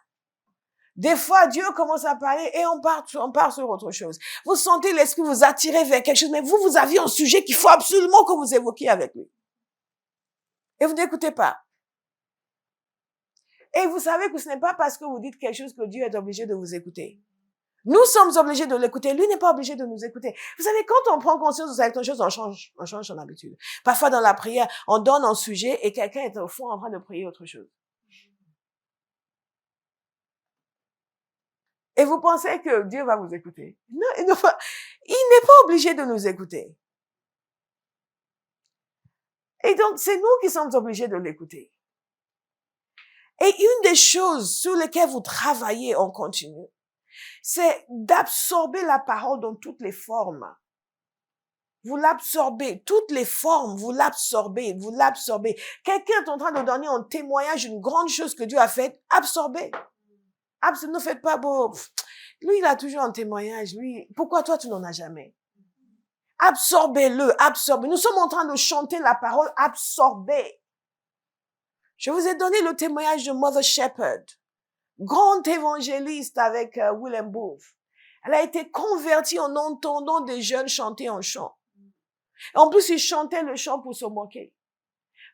des fois, Dieu commence à parler et on part sur autre chose. Vous sentez l'esprit vous attirer vers quelque chose, mais vous aviez un sujet qu'il faut absolument que vous évoquiez avec lui. Et vous n'écoutez pas. Et vous savez que ce n'est pas parce que vous dites quelque chose que Dieu est obligé de vous écouter. Nous sommes obligés de l'écouter. Lui n'est pas obligé de nous écouter. Vous savez, quand on prend conscience de certaines choses, on change son habitude. Parfois, dans la prière, on donne un sujet et quelqu'un est au fond en train de prier autre chose. Et vous pensez que Dieu va vous écouter. Non, il n'est pas obligé de nous écouter. Et donc, c'est nous qui sommes obligés de l'écouter. Et une des choses sur lesquelles vous travaillez en continu, c'est d'absorber la parole dans toutes les formes. Vous l'absorbez. Toutes les formes, vous l'absorbez, vous l'absorbez. Quelqu'un est en train de donner un témoignage d'une grande chose que Dieu a faite. Absorbez. Ne faites pas beau. Lui, il a toujours un témoignage. Lui, pourquoi toi, tu n'en as jamais? Absorbez-le, absorbez. Nous sommes en train de chanter la parole, absorbez. Je vous ai donné le témoignage de Mother Shepherd, grande évangéliste avec William Booth. Elle a été convertie en entendant des jeunes chanter un chant. En plus, ils chantaient le chant pour se moquer.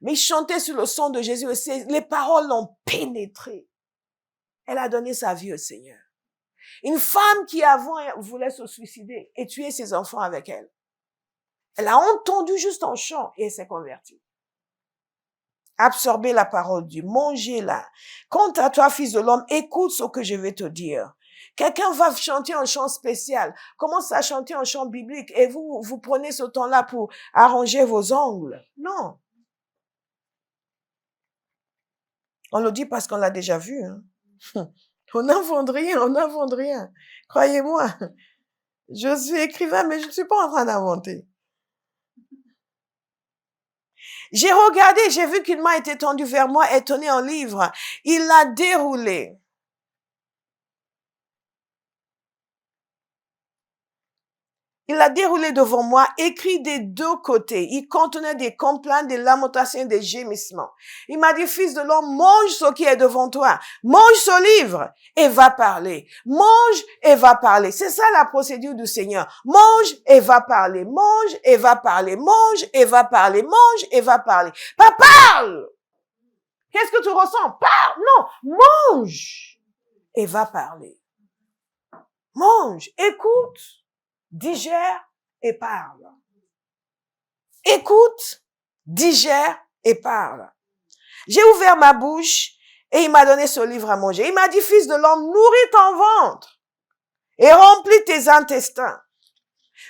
Mais ils chantaient sur le sang de Jésus. Les paroles l'ont pénétré. Elle a donné sa vie au Seigneur. Une femme qui avant voulait se suicider et tuer ses enfants avec elle. Elle a entendu juste un chant et elle s'est convertie. Absorbez la parole de Dieu, mangez-la. Quant à toi, fils de l'homme, écoute ce que je vais te dire. Quelqu'un va chanter un chant spécial, commence à chanter un chant biblique et vous prenez ce temps-là pour arranger vos ongles. Non. On le dit parce qu'on l'a déjà vu. Hein. On n'invente rien, on n'invente rien. Croyez-moi, je suis écrivain, mais je ne suis pas en train d'inventer. J'ai regardé, j'ai vu qu'une main était tendue vers moi et tenait un livre. Il l'a déroulé. Il l'a déroulé devant moi, écrit des deux côtés. Il contenait des complaintes, des lamentations, des gémissements. Il m'a dit, fils de l'homme, mange ce qui est devant toi. Mange ce livre et va parler. Mange et va parler. C'est ça la procédure du Seigneur. Mange et va parler. Mange et va parler. Mange et va parler. Mange et va parler. Pas parle! Qu'est-ce que tu ressens? Parle! Non! Mange et va parler. Mange. Écoute. Digère et parle. Écoute, digère et parle. J'ai ouvert ma bouche et il m'a donné ce livre à manger. Il m'a dit, fils de l'homme, nourris ton ventre et remplis tes intestins.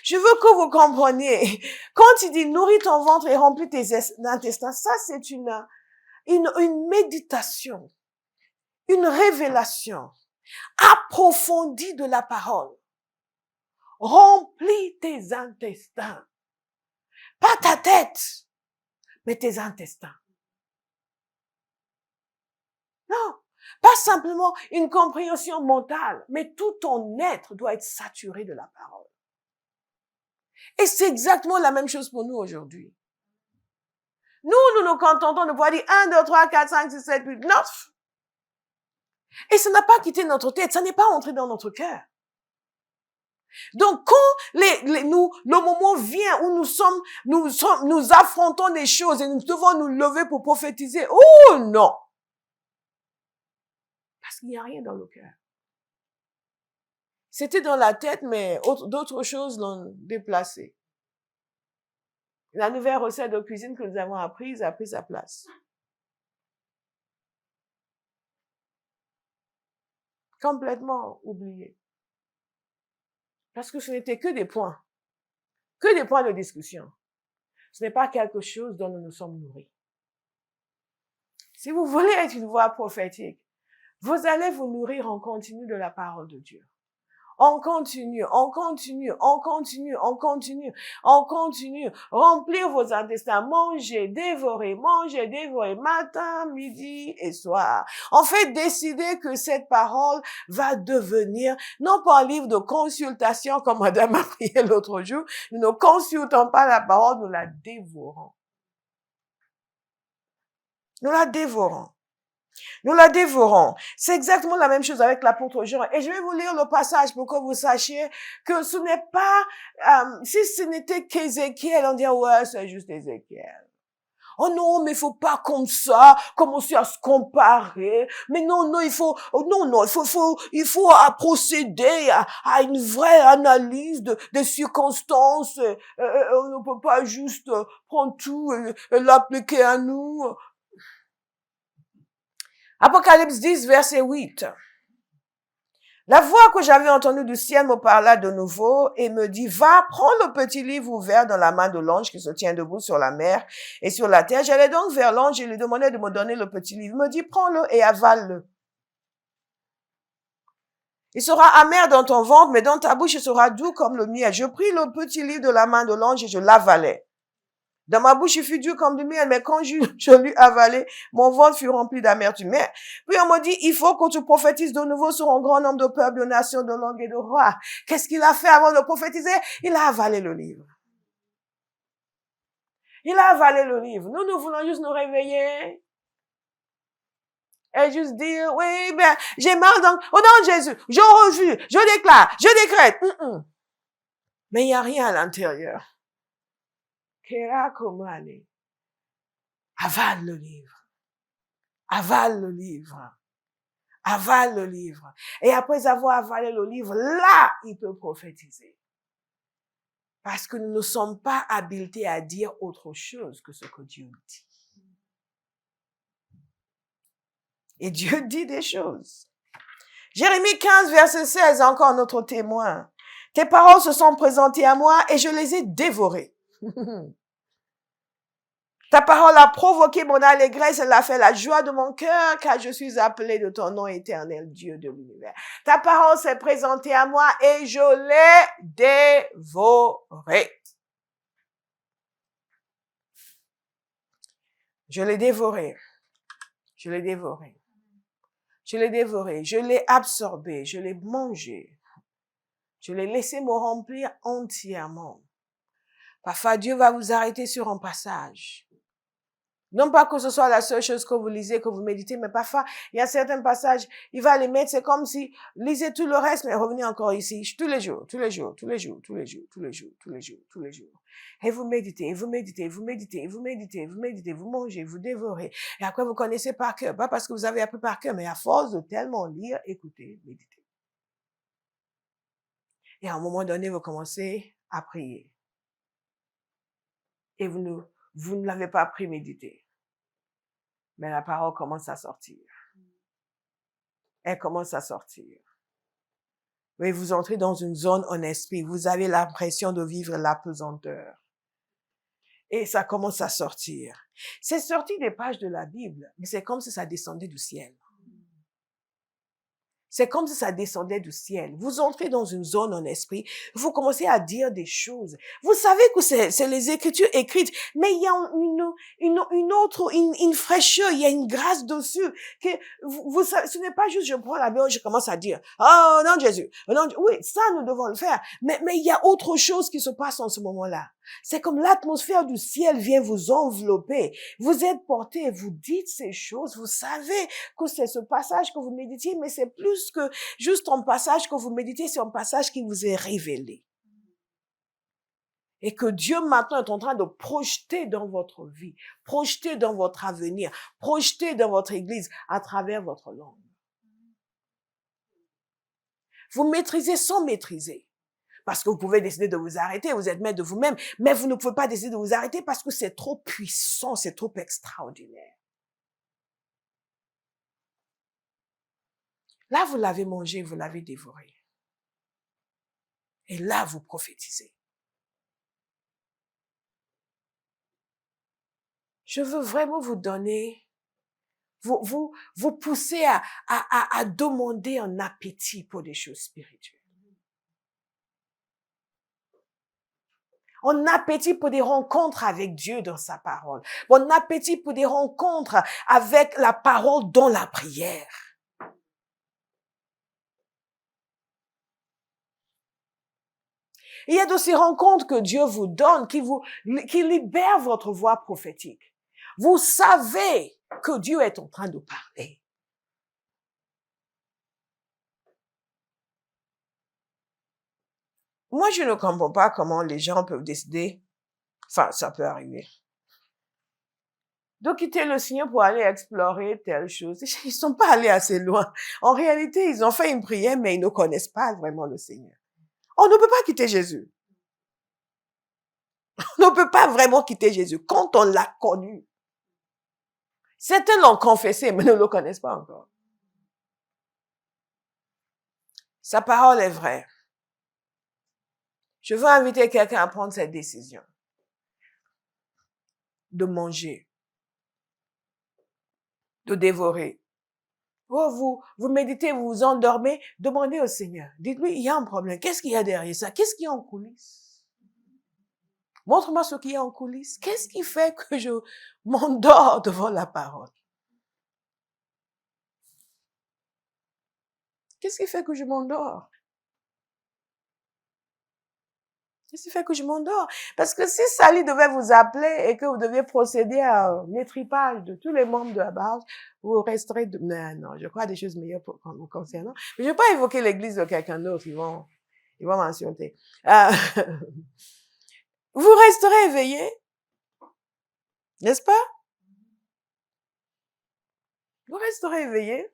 Je veux que vous compreniez. Quand il dit nourris ton ventre et remplis tes intestins, ça c'est une méditation, une révélation approfondie de la parole. Remplis tes intestins. Pas ta tête, mais tes intestins. Non, pas simplement une compréhension mentale, mais tout ton être doit être saturé de la parole. Et c'est exactement la même chose pour nous aujourd'hui. Nous nous contentons de pouvoir dire 1, 2, 3, 4, 5, 6, 7, 8, 9. Et ça n'a pas quitté notre tête, ça n'est pas entré dans notre cœur. Donc, quand le moment vient où nous affrontons des choses et nous devons nous lever pour prophétiser, oh non! Parce qu'il n'y a rien dans le cœur. C'était dans la tête, mais d'autres choses l'ont déplacé. La nouvelle recette de cuisine que nous avons apprise a pris sa place. Complètement oublié. Parce que ce n'était que des points de discussion. Ce n'est pas quelque chose dont nous nous sommes nourris. Si vous voulez être une voix prophétique, vous allez vous nourrir en continu de la parole de Dieu. On continue. Remplir vos intestins. Manger, dévorer, matin, midi et soir. En fait, décider que cette parole va devenir, non pas un livre de consultation comme madame a prié l'autre jour. Nous ne consultons pas la parole, nous la dévorons. Nous la dévorons. Nous la dévorons. C'est exactement la même chose avec l'apôtre Jean. Et je vais vous lire le passage pour que vous sachiez que ce n'est pas, si ce n'était qu'Ézéchiel, on dirait, ouais, c'est juste Ézéchiel. Oh non, mais il faut pas comme ça, commencer à se comparer. Mais non, il faut procéder à une vraie analyse des circonstances. On ne peut pas juste prendre tout et l'appliquer à nous. Apocalypse 10, verset 8. La voix que j'avais entendue du ciel me parla de nouveau et me dit, va, prends le petit livre ouvert dans la main de l'ange qui se tient debout sur la mer et sur la terre. J'allais donc vers l'ange et lui demandais de me donner le petit livre. Il me dit, prends-le et avale-le. Il sera amer dans ton ventre, mais dans ta bouche, il sera doux comme le miel. Je pris le petit livre de la main de l'ange et je l'avalai. Dans ma bouche, il fut dur comme du miel, mais quand je l'eus avalé, mon ventre fut rempli d'amertume. Mais puis on m'a dit, il faut que tu prophétises de nouveau sur un grand nombre de peuples, de nations, de langues et de rois. Qu'est-ce qu'il a fait avant de prophétiser? Il a avalé le livre. Il a avalé le livre. Nous voulons juste nous réveiller et juste dire, oui, ben, j'ai mal au nom de Jésus. Je refuse, je déclare, je décrète. Mais il n'y a rien à l'intérieur. Avale le livre. Avale le livre. Avale le livre. Et après avoir avalé le livre, là, il peut prophétiser. Parce que nous ne sommes pas habilités à dire autre chose que ce que Dieu dit. Et Dieu dit des choses. Jérémie 15, verset 16, encore notre témoin. Tes paroles se sont présentées à moi et je les ai dévorées. Ta parole a provoqué mon allégresse, elle a fait la joie de mon cœur, car je suis appelé de ton nom éternel, Dieu de l'univers. Ta parole s'est présentée à moi et je l'ai dévorée. Je l'ai dévorée. Je l'ai dévorée. Je l'ai dévorée. Je l'ai absorbée. Je l'ai mangée. Je l'ai laissé me remplir entièrement. Parfois, Dieu va vous arrêter sur un passage. Non pas que ce soit la seule chose que vous lisez, que vous méditez, mais parfois, il y a certains passages, il va les mettre, c'est comme si, lisez tout le reste, mais revenez encore ici, tous les jours, tous les jours, tous les jours, tous les jours, tous les jours, tous les jours, tous les jours. Et vous méditez, vous méditez, vous méditez, vous méditez, vous méditez, vous mangez, vous dévorez. Et après, vous connaissez par cœur, pas parce que vous avez appris par cœur, mais à force de tellement lire, écouter, méditer. Et à un moment donné, vous commencez à prier. Et vous ne l'avez pas prémédité. Mais la parole commence à sortir. Elle commence à sortir. Mais vous entrez dans une zone en esprit. Vous avez l'impression de vivre la pesanteur. Et ça commence à sortir. C'est sorti des pages de la Bible, mais c'est comme si ça descendait du ciel. C'est comme si ça descendait du ciel. Vous entrez dans une zone en esprit, vous commencez à dire des choses. Vous savez que c'est les Écritures écrites, mais il y a une autre fraîcheur, il y a une grâce dessus. Que ce n'est pas juste je prends la Bible, je commence à dire, oh non Jésus, oh non, oui, ça nous devons le faire. Mais il y a autre chose qui se passe en ce moment-là. C'est comme l'atmosphère du ciel vient vous envelopper. Vous êtes porté, vous dites ces choses, vous savez que c'est ce passage que vous méditiez, mais c'est plus que juste un passage que vous méditez, c'est un passage qui vous est révélé. Et que Dieu maintenant est en train de projeter dans votre vie, projeter dans votre avenir, projeter dans votre église à travers votre langue. Vous maîtrisez sans maîtriser. Parce que vous pouvez décider de vous arrêter, vous êtes maître de vous-même, mais vous ne pouvez pas décider de vous arrêter parce que c'est trop puissant, c'est trop extraordinaire. Là, vous l'avez mangé, vous l'avez dévoré. Et là, vous prophétisez. Je veux vraiment vous donner, vous pousser à demander un appétit pour des choses spirituelles. Un appétit pour des rencontres avec Dieu dans sa parole. Un appétit pour des rencontres avec la parole dans la prière. Il y a de ces rencontres que Dieu vous donne qui libèrent votre voix prophétique. Vous savez que Dieu est en train de parler. Moi, je ne comprends pas comment les gens peuvent décider, enfin, ça peut arriver, de quitter le Seigneur pour aller explorer telle chose. Ils ne sont pas allés assez loin. En réalité, ils ont fait une prière, mais ils ne connaissent pas vraiment le Seigneur. On ne peut pas quitter Jésus. On ne peut pas vraiment quitter Jésus quand on l'a connu. Certains l'ont confessé, mais ne le connaissent pas encore. Sa parole est vraie. Je veux inviter quelqu'un à prendre cette décision. De manger. De dévorer. Vous méditez, vous vous endormez, demandez au Seigneur. Dites-lui, il y a un problème. Qu'est-ce qu'il y a derrière ça? Qu'est-ce qu'il y a en coulisses? Montre-moi ce qu'il y a en coulisses. Qu'est-ce qui fait que je m'endors devant la parole? Qu'est-ce qui fait que je m'endors? Qu'est-ce qui fait que je m'endors? Parce que si Sally devait vous appeler et que vous deviez procéder à un étripage de tous les membres de la base, vous resterez non, je crois à des choses meilleures vous concernant. Mais je ne vais pas évoquer l'église de quelqu'un d'autre, ils vont mentionner. Vous resterez éveillé, n'est-ce pas? Vous resterez éveillé.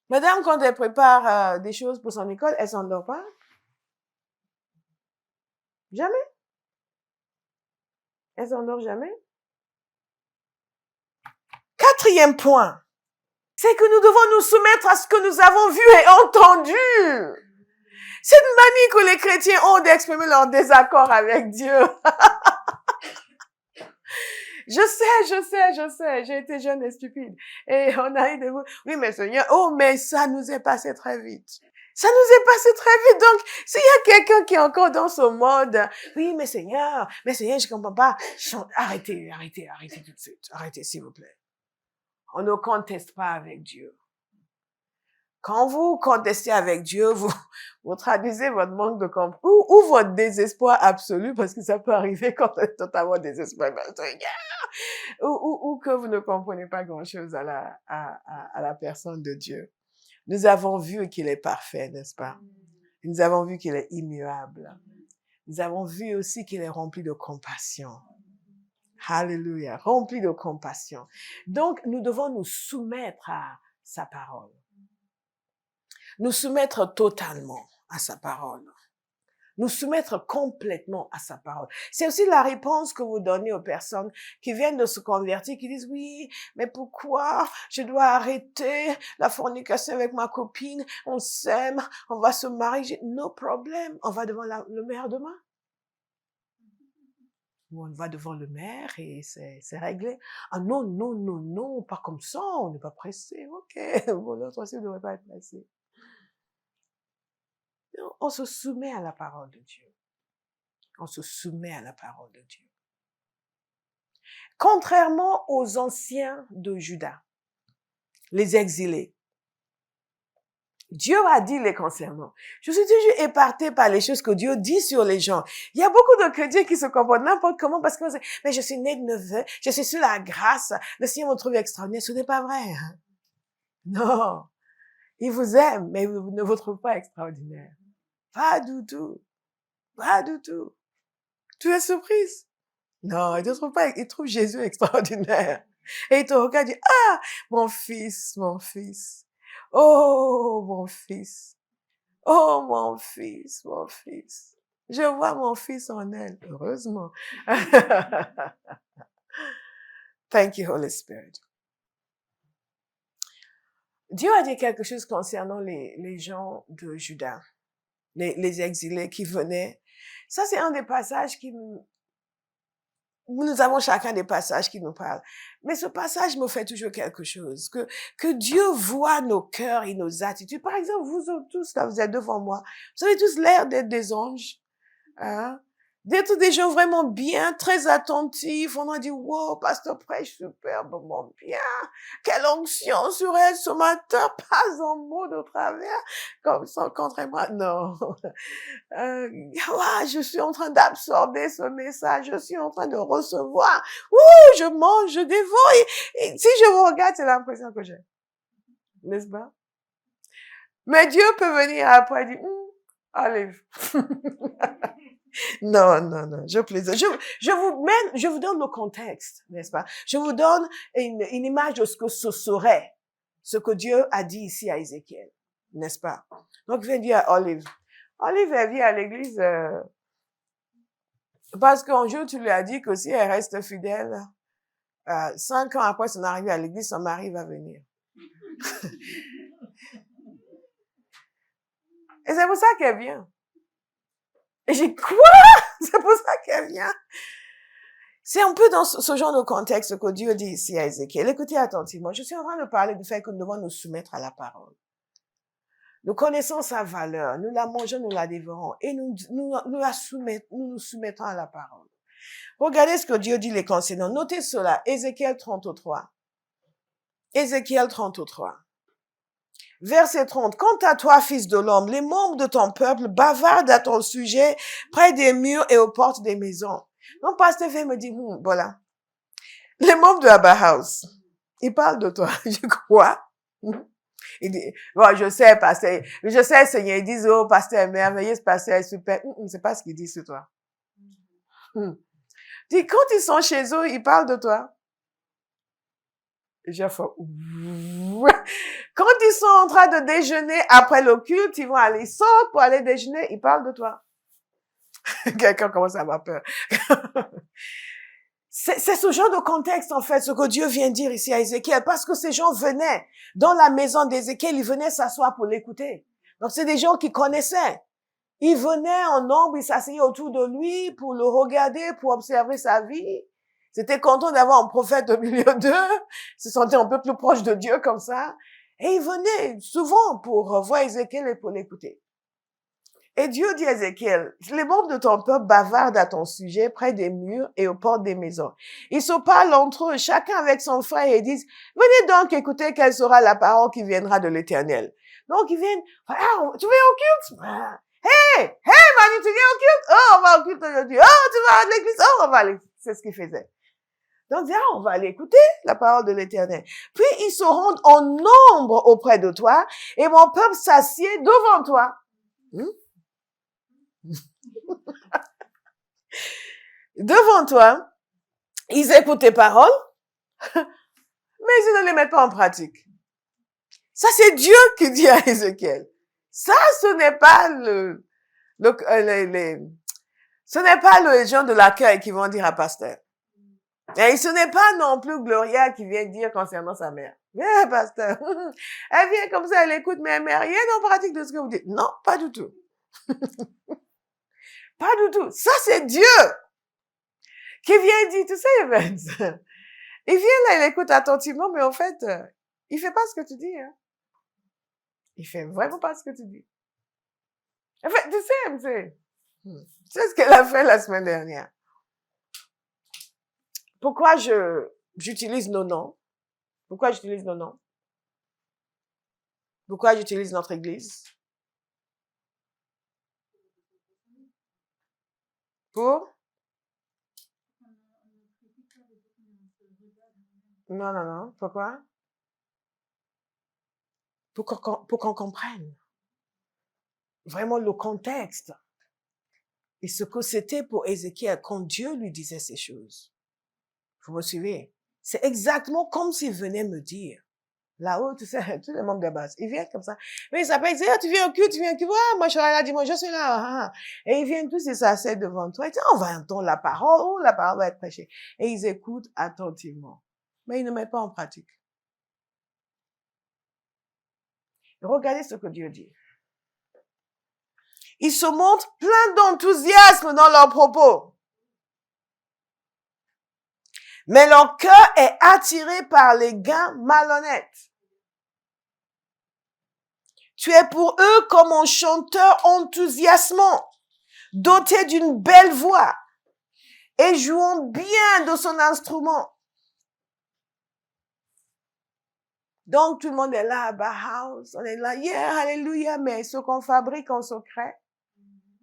Madame, quand elle prépare des choses pour son école, elle s'endort pas? Jamais. Elle s'endort jamais. Quatrième point, c'est que nous devons nous soumettre à ce que nous avons vu et entendu. Cette manie que les chrétiens ont d'exprimer leur désaccord avec Dieu. Je sais, j'ai été jeune et stupide. Et on a eu des mots, oui, mais Seigneur, oh, mais ça nous est passé très vite. Ça nous est passé très vite. Donc, s'il y a quelqu'un qui est encore dans ce mode, oui, mais Seigneur, je comprends pas. Arrêtez tout de suite. Arrêtez, s'il vous plaît. On ne conteste pas avec Dieu. Quand vous contestez avec Dieu, vous traduisez votre manque de compréhension ou votre désespoir absolu, parce que ça peut arriver quand on est totalement désespéré, ou que vous ne comprenez pas grand-chose à la personne de Dieu. Nous avons vu qu'il est parfait, n'est-ce pas? Nous avons vu qu'il est immuable. Nous avons vu aussi qu'il est rempli de compassion. Alléluia, rempli de compassion. Donc, nous devons nous soumettre à sa parole. Nous soumettre totalement à sa parole. Nous soumettre complètement à sa parole. C'est aussi la réponse que vous donnez aux personnes qui viennent de se convertir, qui disent, oui, mais pourquoi je dois arrêter la fornication avec ma copine? On s'aime, on va se marier. No problème. On va devant le maire demain. Ou on va devant le maire et c'est réglé. Ah non, pas comme ça, on n'est pas pressé. Ok, bon, l'autre aussi ne devrait pas être pressé. On se soumet à la parole de Dieu. On se soumet à la parole de Dieu. Contrairement aux anciens de Juda, les exilés, Dieu a dit les concernant. Je suis toujours épargnée par les choses que Dieu dit sur les gens. Il y a beaucoup de chrétiens qui se comportent n'importe comment parce que mais je suis né de neveu, je suis sur la grâce, le Seigneur me trouve extraordinaire. Ce n'est pas vrai. Hein? Non. Il vous aime, mais il ne vous trouve pas extraordinaire. Pas du tout. Pas du tout. Tu es surprise? Non, il ne trouve pas, il trouve Jésus extraordinaire. Et il te regarde et dit, ah, mon fils, mon fils. Oh, mon fils. Oh, mon fils, mon fils. Je vois mon fils en elle, heureusement. Thank you, Holy Spirit. Dieu a dit quelque chose concernant les gens de Juda, les exilés qui venaient. Ça, c'est un des passages nous avons chacun des passages qui nous parlent. Mais ce passage me fait toujours quelque chose. Que Dieu voit nos cœurs et nos attitudes. Par exemple, vous tous, là, vous êtes devant moi. Vous avez tous l'air d'être des anges. Hein? D'être des gens vraiment bien, très attentifs. On a dit, wow, pasteur prêche superbement bien. Quelle onction sur elle ce matin. Pas un mot de travers. Comme ça, contrairement. Non. Je suis en train d'absorber ce message. Je suis en train de recevoir. Je mange, je dévore. Et si je vous regarde, c'est l'impression que j'ai. N'est-ce pas? Mais Dieu peut venir après et dire, allez. Non, je plaisante. Je vous donne le contexte, n'est-ce pas? Je vous donne une image de ce que ce serait, ce que Dieu a dit ici à Ézéchiel, n'est-ce pas? Donc, il vient dire à Olive, elle vient à l'église, parce qu'un jour, tu lui as dit que si elle reste fidèle, 5 ans après son arrivée à l'église, son mari va venir. Et c'est pour ça qu'elle vient. Et j'ai quoi? C'est pour ça qu'elle vient. C'est un peu dans ce genre de contexte que Dieu dit ici à Ézéchiel. Écoutez attentivement. Je suis en train de parler du fait que nous devons nous soumettre à la parole. Nous connaissons sa valeur. Nous la mangeons, nous la dévorons. Et nous nous soumettons à la parole. Regardez ce que Dieu dit les concernant. Notez cela. Ézéchiel 33. Ézéchiel 33. Verset 30. Quant à toi, fils de l'homme, les membres de ton peuple bavardent à ton sujet près des murs et aux portes des maisons. Donc, pasteur vient me dire, voilà. Les membres de Abba House, ils parlent de toi. Je crois. Il dit, bon, je sais, pasteur, je sais, Seigneur, ils disent, oh, pasteur est merveilleux, pasteur est super. C'est pas ce qu'ils disent sur toi. Dis, quand ils sont chez eux, ils parlent de toi. Et j'ai fait, quand ils sont en train de déjeuner après le culte, ils vont aller, ils sortent pour aller déjeuner, ils parlent de toi. Quelqu'un commence à avoir peur. C'est ce genre de contexte, en fait, ce que Dieu vient dire ici à Ézéchiel, parce que ces gens venaient dans la maison d'Ézéchiel, ils venaient s'asseoir pour l'écouter. Donc, c'est des gens qui connaissaient. Ils venaient en nombre, ils s'asseyaient autour de lui pour le regarder, pour observer sa vie. C'était content d'avoir un prophète au milieu d'eux. Ils se sentaient un peu plus proches de Dieu comme ça. Et ils venaient souvent pour voir Ézéchiel et pour l'écouter. Et Dieu dit à Ézéchiel, les membres de ton peuple bavardent à ton sujet près des murs et aux portes des maisons. Ils se parlent entre eux, chacun avec son frère, et disent, venez donc écouter quelle sera la parole qui viendra de l'Éternel. Donc ils viennent, ah, tu viens au culte? Hey, Manu, tu viens au culte? Oh, on va au culte aujourd'hui. Oh, tu vas à l'église? Oh, on va aller. C'est ce qu'ils faisaient. Donc, on va aller écouter la parole de l'Éternel. Puis, ils se rendent en nombre auprès de toi, et mon peuple s'assied devant toi. Devant toi, ils écoutent tes paroles, mais ils ne les mettent pas en pratique. Ça, c'est Dieu qui dit à Ézéchiel. Ça, ce n'est pas ce n'est pas les gens de l'accueil qui vont dire à pasteur. Et ce n'est pas non plus Gloria qui vient dire concernant sa mère. Viens, pasteur. Elle vient comme ça, elle écoute, mais elle met rien en pratique de ce que vous dites. Non, pas du tout. Pas du tout. Ça, c'est Dieu qui vient dire, tu sais, Evans, il vient là, il écoute attentivement, mais en fait, il fait pas ce que tu dis, hein. Il fait vraiment pas ce que tu dis. En fait, tu sais ce qu'elle a fait la semaine dernière. Pourquoi j'utilise nos noms? Pourquoi j'utilise nos noms? Pourquoi j'utilise notre église? Pour? Non. Pourquoi? Pour qu'on comprenne vraiment le contexte et ce que c'était pour Ézéchiel quand Dieu lui disait ces choses. Vous me suivez? C'est exactement comme s'il venait me dire. Là-haut, tu sais, tous les membres de base, ils viennent comme ça. Mais ils s'appellent, ils disent, tu viens au culte, tu viens au culte, moi je suis là dimanche, je suis là. Et ils viennent tous, ils s'asseyent devant toi, ils disent, on va entendre la parole, la parole va être prêchée. Et ils écoutent attentivement. Mais ils ne mettent pas en pratique. Regardez ce que Dieu dit. Ils se montrent pleins d'enthousiasme dans leurs propos. Mais leur cœur est attiré par les gains malhonnêtes. Tu es pour eux comme un chanteur enthousiasmant, doté d'une belle voix et jouant bien de son instrument. Donc, tout le monde est là à Bauhaus, on est là, yeah, alléluia, mais ce qu'on fabrique en secret,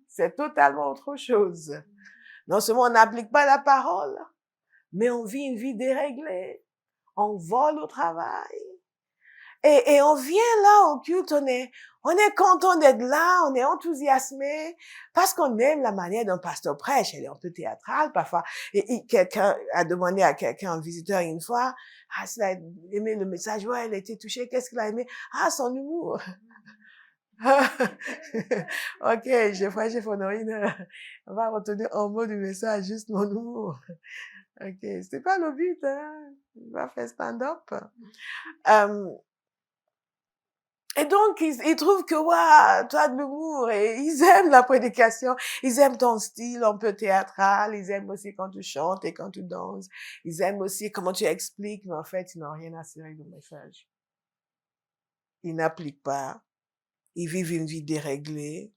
c'est totalement autre chose. Non seulement on n'applique pas la parole, mais on vit une vie déréglée. On vole au travail. Et on vient là au culte, on est content d'être là, on est enthousiasmé, parce qu'on aime la manière dont pasteur prêche. Elle est un peu théâtrale, parfois. Et quelqu'un a demandé à quelqu'un, un visiteur une fois, s'il a aimé le message, ouais, elle a été touchée, qu'est-ce qu'il a aimé? Son humour. Ok, j'ai Honorine, on va retenir un mot du message, juste mon humour. Ok, c'était pas le but, hein. On va faire stand-up. Et donc, ils trouvent que, waouh, tu as de l'humour, et ils aiment la prédication, ils aiment ton style un peu théâtral, ils aiment aussi quand tu chantes et quand tu danses, ils aiment aussi comment tu expliques, mais en fait, ils n'ont rien à cirer du message. Ils n'appliquent pas, ils vivent une vie déréglée,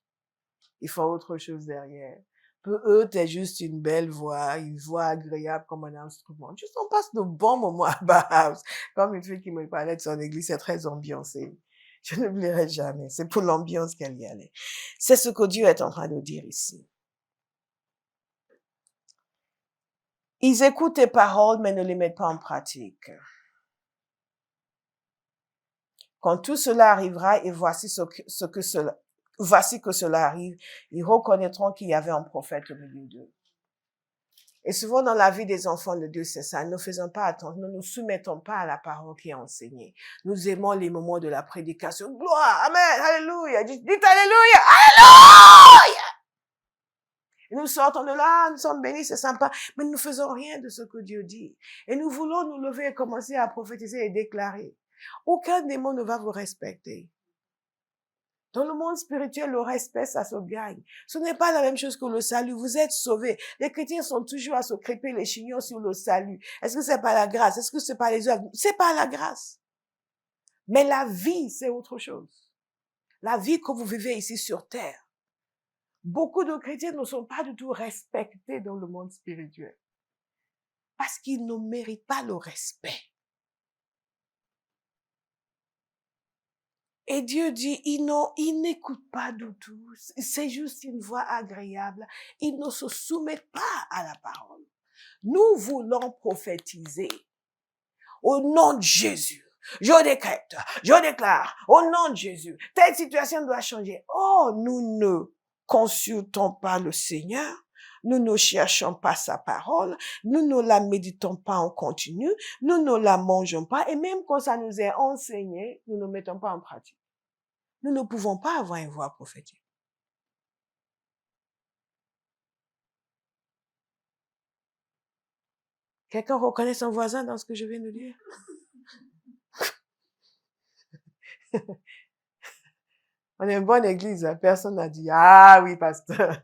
ils font autre chose derrière. Pour eux, t'es juste une belle voix, une voix agréable comme un instrument. Juste, on passe de bons moments à Bauhaus. Comme une fille qui me parlait de son église, c'est très ambiancé. Je n'oublierai jamais. C'est pour l'ambiance qu'elle y allait. C'est ce que Dieu est en train de dire ici. Ils écoutent tes paroles, mais ne les mettent pas en pratique. Quand tout cela arrivera, et voici que cela arrive, ils reconnaîtront qu'il y avait un prophète au milieu d'eux. Et souvent dans la vie des enfants de Dieu, c'est ça. Ne faisons pas attention, ne nous soumettons pas à la parole qui est enseignée. Nous aimons les moments de la prédication. Gloire, amen, alléluia. Dites alléluia, alléluia. Et nous sortons de là, nous sommes bénis, c'est sympa. Mais nous ne faisons rien de ce que Dieu dit. Et nous voulons nous lever et commencer à prophétiser et déclarer. Aucun démon ne va vous respecter. Dans le monde spirituel, le respect, ça se gagne. Ce n'est pas la même chose que le salut. Vous êtes sauvés. Les chrétiens sont toujours à se crêper les chignons sur le salut. Est-ce que c'est pas la grâce? Est-ce que c'est pas les œuvres? C'est pas la grâce. Mais la vie, c'est autre chose. La vie que vous vivez ici sur terre. Beaucoup de chrétiens ne sont pas du tout respectés dans le monde spirituel. Parce qu'ils ne méritent pas le respect. Et Dieu dit, ils n'écoutent pas du tout. C'est juste une voix agréable. Ils ne se soumettent pas à la parole. Nous voulons prophétiser au nom de Jésus. Je décrète, je déclare, au nom de Jésus, telle situation doit changer. Oh, nous ne consultons pas le Seigneur. Nous ne cherchons pas sa parole. Nous ne la méditons pas en continu. Nous ne la mangeons pas. Et même quand ça nous est enseigné, nous ne mettons pas en pratique. Nous ne pouvons pas avoir une voix prophétique. Quelqu'un reconnaît son voisin dans ce que je viens de dire? On est une bonne église, hein? Personne n'a dit, ah oui, pasteur.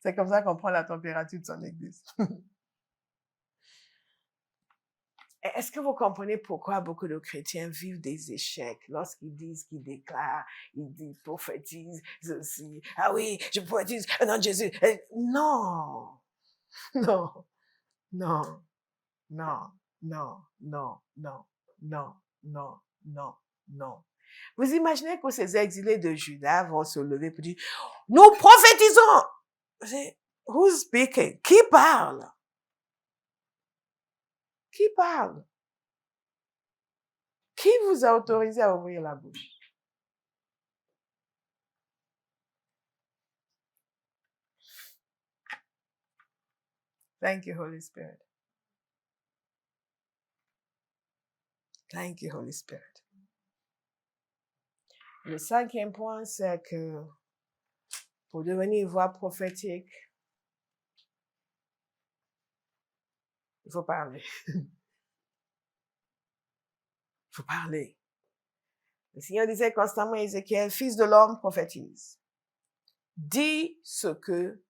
C'est comme ça qu'on prend la température de son église. Est-ce que vous comprenez pourquoi beaucoup de chrétiens vivent des échecs lorsqu'ils disent, qu'ils déclarent, ils disent, prophétisent, ceci, ah oui, je prophétise, au nom de Jésus. Non, non, non, non, non, non, non, non, non, non, non. Vous imaginez que ces exilés de Juda vont se lever pour dire, nous prophétisons. Who's speaking? Qui parle? Qui parle? Qui vous a autorisé à ouvrir la bouche? Thank you, Holy Spirit. Thank you, Holy Spirit. Le 5e point, c'est que pour devenir une voix prophétique, il faut parler. Il faut parler. Le Seigneur disait constamment à Ézéchiel, fils de l'homme, prophétise. Dis ce que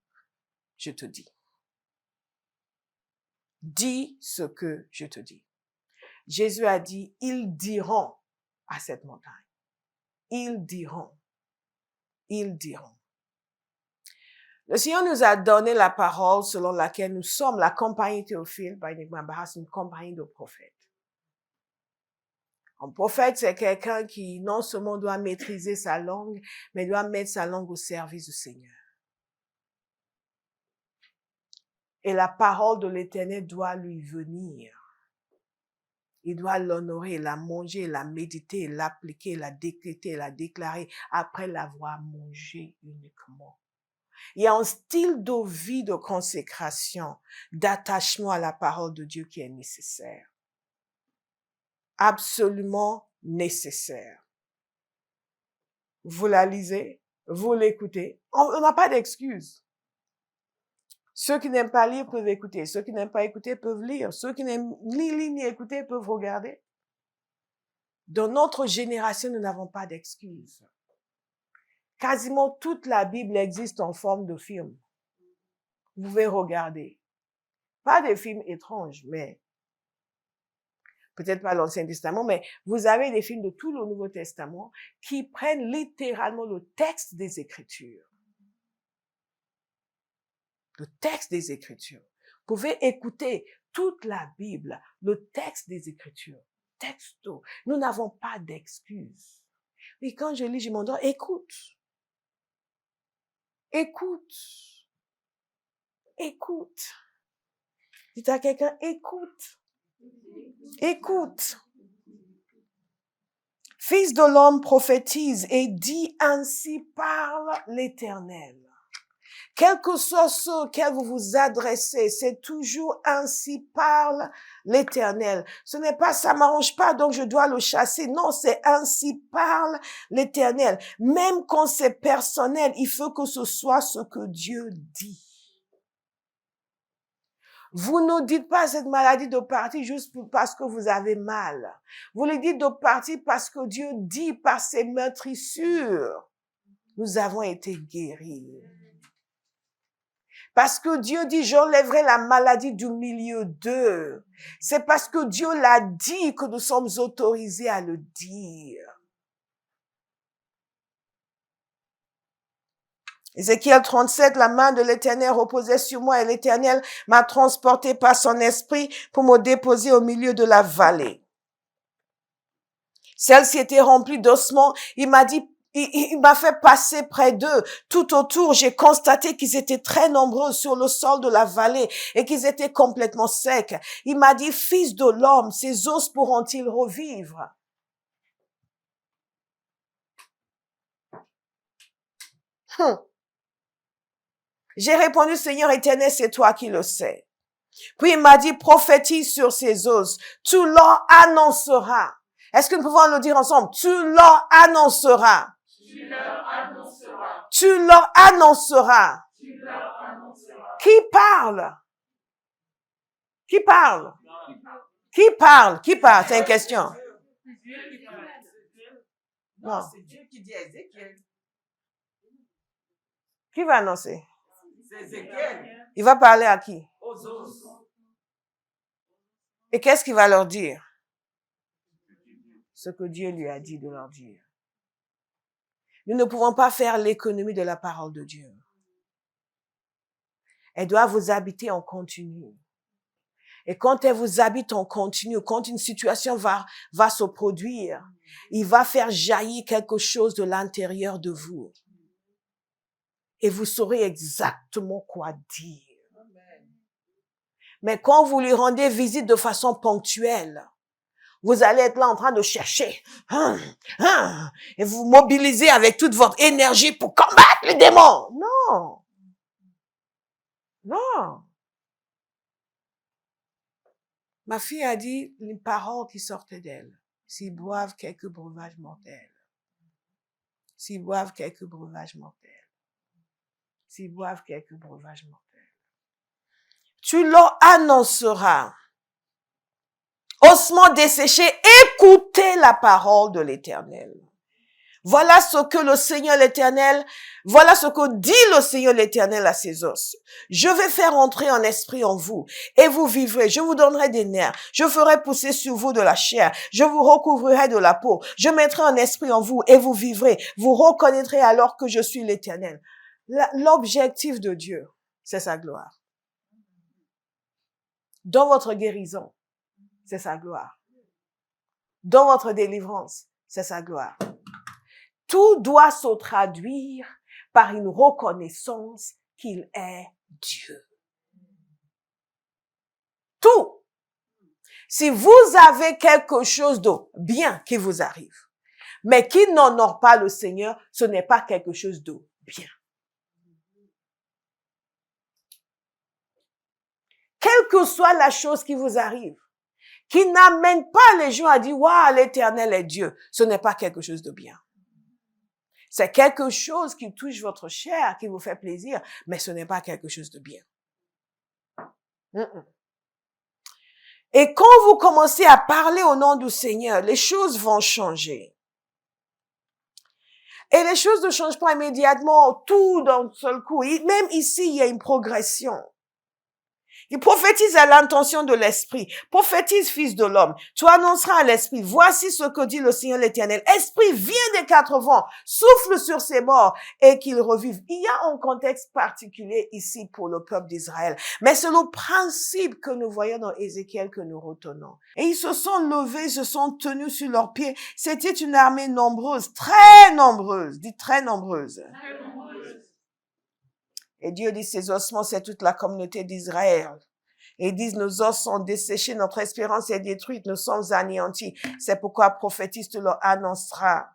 je te dis. Dis ce que je te dis. Jésus a dit, ils diront à cette montagne. Ils diront. Ils diront. Le Seigneur nous a donné la parole selon laquelle nous sommes la compagnie Théophile, par une compagnie de prophètes. Un prophète, c'est quelqu'un qui non seulement doit maîtriser sa langue, mais doit mettre sa langue au service du Seigneur. Et la parole de l'Éternel doit lui venir. Il doit l'honorer, la manger, la méditer, l'appliquer, la décréter, la déclarer après l'avoir mangée uniquement. Il y a un style de vie de consécration, d'attachement à la parole de Dieu qui est nécessaire. Absolument nécessaire. Vous la lisez, vous l'écoutez. On n'a pas d'excuse. Ceux qui n'aiment pas lire peuvent écouter. Ceux qui n'aiment pas écouter peuvent lire. Ceux qui n'aiment ni lire ni écouter peuvent regarder. Dans notre génération, nous n'avons pas d'excuses. Quasiment toute la Bible existe en forme de film. Vous pouvez regarder. Pas des films étranges, mais peut-être pas l'Ancien Testament, mais vous avez des films de tout le Nouveau Testament qui prennent littéralement le texte des Écritures. Le texte des Écritures. Vous pouvez écouter toute la Bible, le texte des Écritures. Texto. Nous n'avons pas d'excuses. Et quand je lis, je m'en dis, écoute. Écoute. Écoute. Dites à quelqu'un, écoute. Écoute. Fils de l'homme prophétise et dit ainsi parle l'Éternel. Quel que soit ce auquel vous vous adressez, c'est toujours ainsi parle l'Éternel. Ce n'est pas ça m'arrange pas donc je dois le chasser. Non, c'est ainsi parle l'Éternel. Même quand c'est personnel, il faut que ce soit ce que Dieu dit. Vous ne dites pas cette maladie de partir juste parce que vous avez mal. Vous le dites de partir parce que Dieu dit par ses meurtrissures, nous avons été guéris. Parce que Dieu dit, j'enlèverai la maladie du milieu d'eux. C'est parce que Dieu l'a dit que nous sommes autorisés à le dire. Ézéchiel 37, la main de l'Éternel reposait sur moi et l'Éternel m'a transporté par son esprit pour me déposer au milieu de la vallée. Celle-ci était remplie d'ossements. Il m'a dit, il m'a fait passer près d'eux. Tout autour, j'ai constaté qu'ils étaient très nombreux sur le sol de la vallée et qu'ils étaient complètement secs. Il m'a dit, fils de l'homme, ces os pourront-ils revivre? J'ai répondu, Seigneur éternel, c'est toi qui le sais. Puis il m'a dit, prophétise sur ces os. Tu leur annonceras. Est-ce que nous pouvons le dire ensemble? Tu leur annonceras. Tu leur annonceras. Tu leur annonceras. Tu leur annonceras. Qui parle? Qui parle? Qui parle? Qui parle? C'est une question. Non, c'est Dieu qui dit à Ézéchiel. Qui va annoncer? C'est Ézéchiel. Il va parler à qui? Aux os. Et qu'est-ce qu'il va leur dire? Ce que Dieu lui a dit de leur dire. Nous ne pouvons pas faire l'économie de la parole de Dieu. Elle doit vous habiter en continu. Et quand elle vous habite en continu, quand une situation va se produire, il va faire jaillir quelque chose de l'intérieur de vous. Et vous saurez exactement quoi dire. Mais quand vous lui rendez visite de façon ponctuelle, vous allez être là en train de chercher. Et vous mobilisez avec toute votre énergie pour combattre les démons. Non. Non. Ma fille a dit une parole qui sortait d'elle. S'ils boivent quelques breuvages mortels. S'ils boivent quelques breuvages mortels. S'ils boivent quelques breuvages mortels. Tu leur annonceras. Ossements desséchés, écoutez la parole de l'Éternel. Voilà ce que le Seigneur l'Éternel, voilà ce que dit le Seigneur l'Éternel à ses os. Je vais faire entrer un esprit en vous et vous vivrez. Je vous donnerai des nerfs. Je ferai pousser sur vous de la chair. Je vous recouvrirai de la peau. Je mettrai un esprit en vous et vous vivrez. Vous reconnaîtrez alors que je suis l'Éternel. L'objectif de Dieu, c'est sa gloire. Dans votre guérison, c'est sa gloire. Dans votre délivrance, c'est sa gloire. Tout doit se traduire par une reconnaissance qu'il est Dieu. Tout. Si vous avez quelque chose de bien qui vous arrive, mais qui n'honore pas le Seigneur, ce n'est pas quelque chose de bien. Quelle que soit la chose qui vous arrive, qui n'amène pas les gens à dire, waouh, l'Éternel est Dieu, ce n'est pas quelque chose de bien. C'est quelque chose qui touche votre chair, qui vous fait plaisir, mais ce n'est pas quelque chose de bien. Et quand vous commencez à parler au nom du Seigneur, les choses vont changer. Et les choses ne changent pas immédiatement, tout d'un seul coup. Même ici, il y a une progression. Il prophétise à l'intention de l'Esprit. Prophétise, fils de l'homme. Tu annonceras à l'Esprit, voici ce que dit le Seigneur l'Éternel. Esprit, viens des quatre vents, souffle sur ses morts et qu'ils revivent. Il y a un contexte particulier ici pour le peuple d'Israël. Mais c'est le principe que nous voyons dans Ézéchiel que nous retenons. Et ils se sont levés, se sont tenus sur leurs pieds. C'était une armée nombreuse, très nombreuse, dit très nombreuse. Et Dieu dit, ces ossements, c'est toute la communauté d'Israël. Et ils disent, nos os sont desséchés, notre espérance est détruite, nous sommes anéantis. C'est pourquoi prophétise, tu leur annonceras.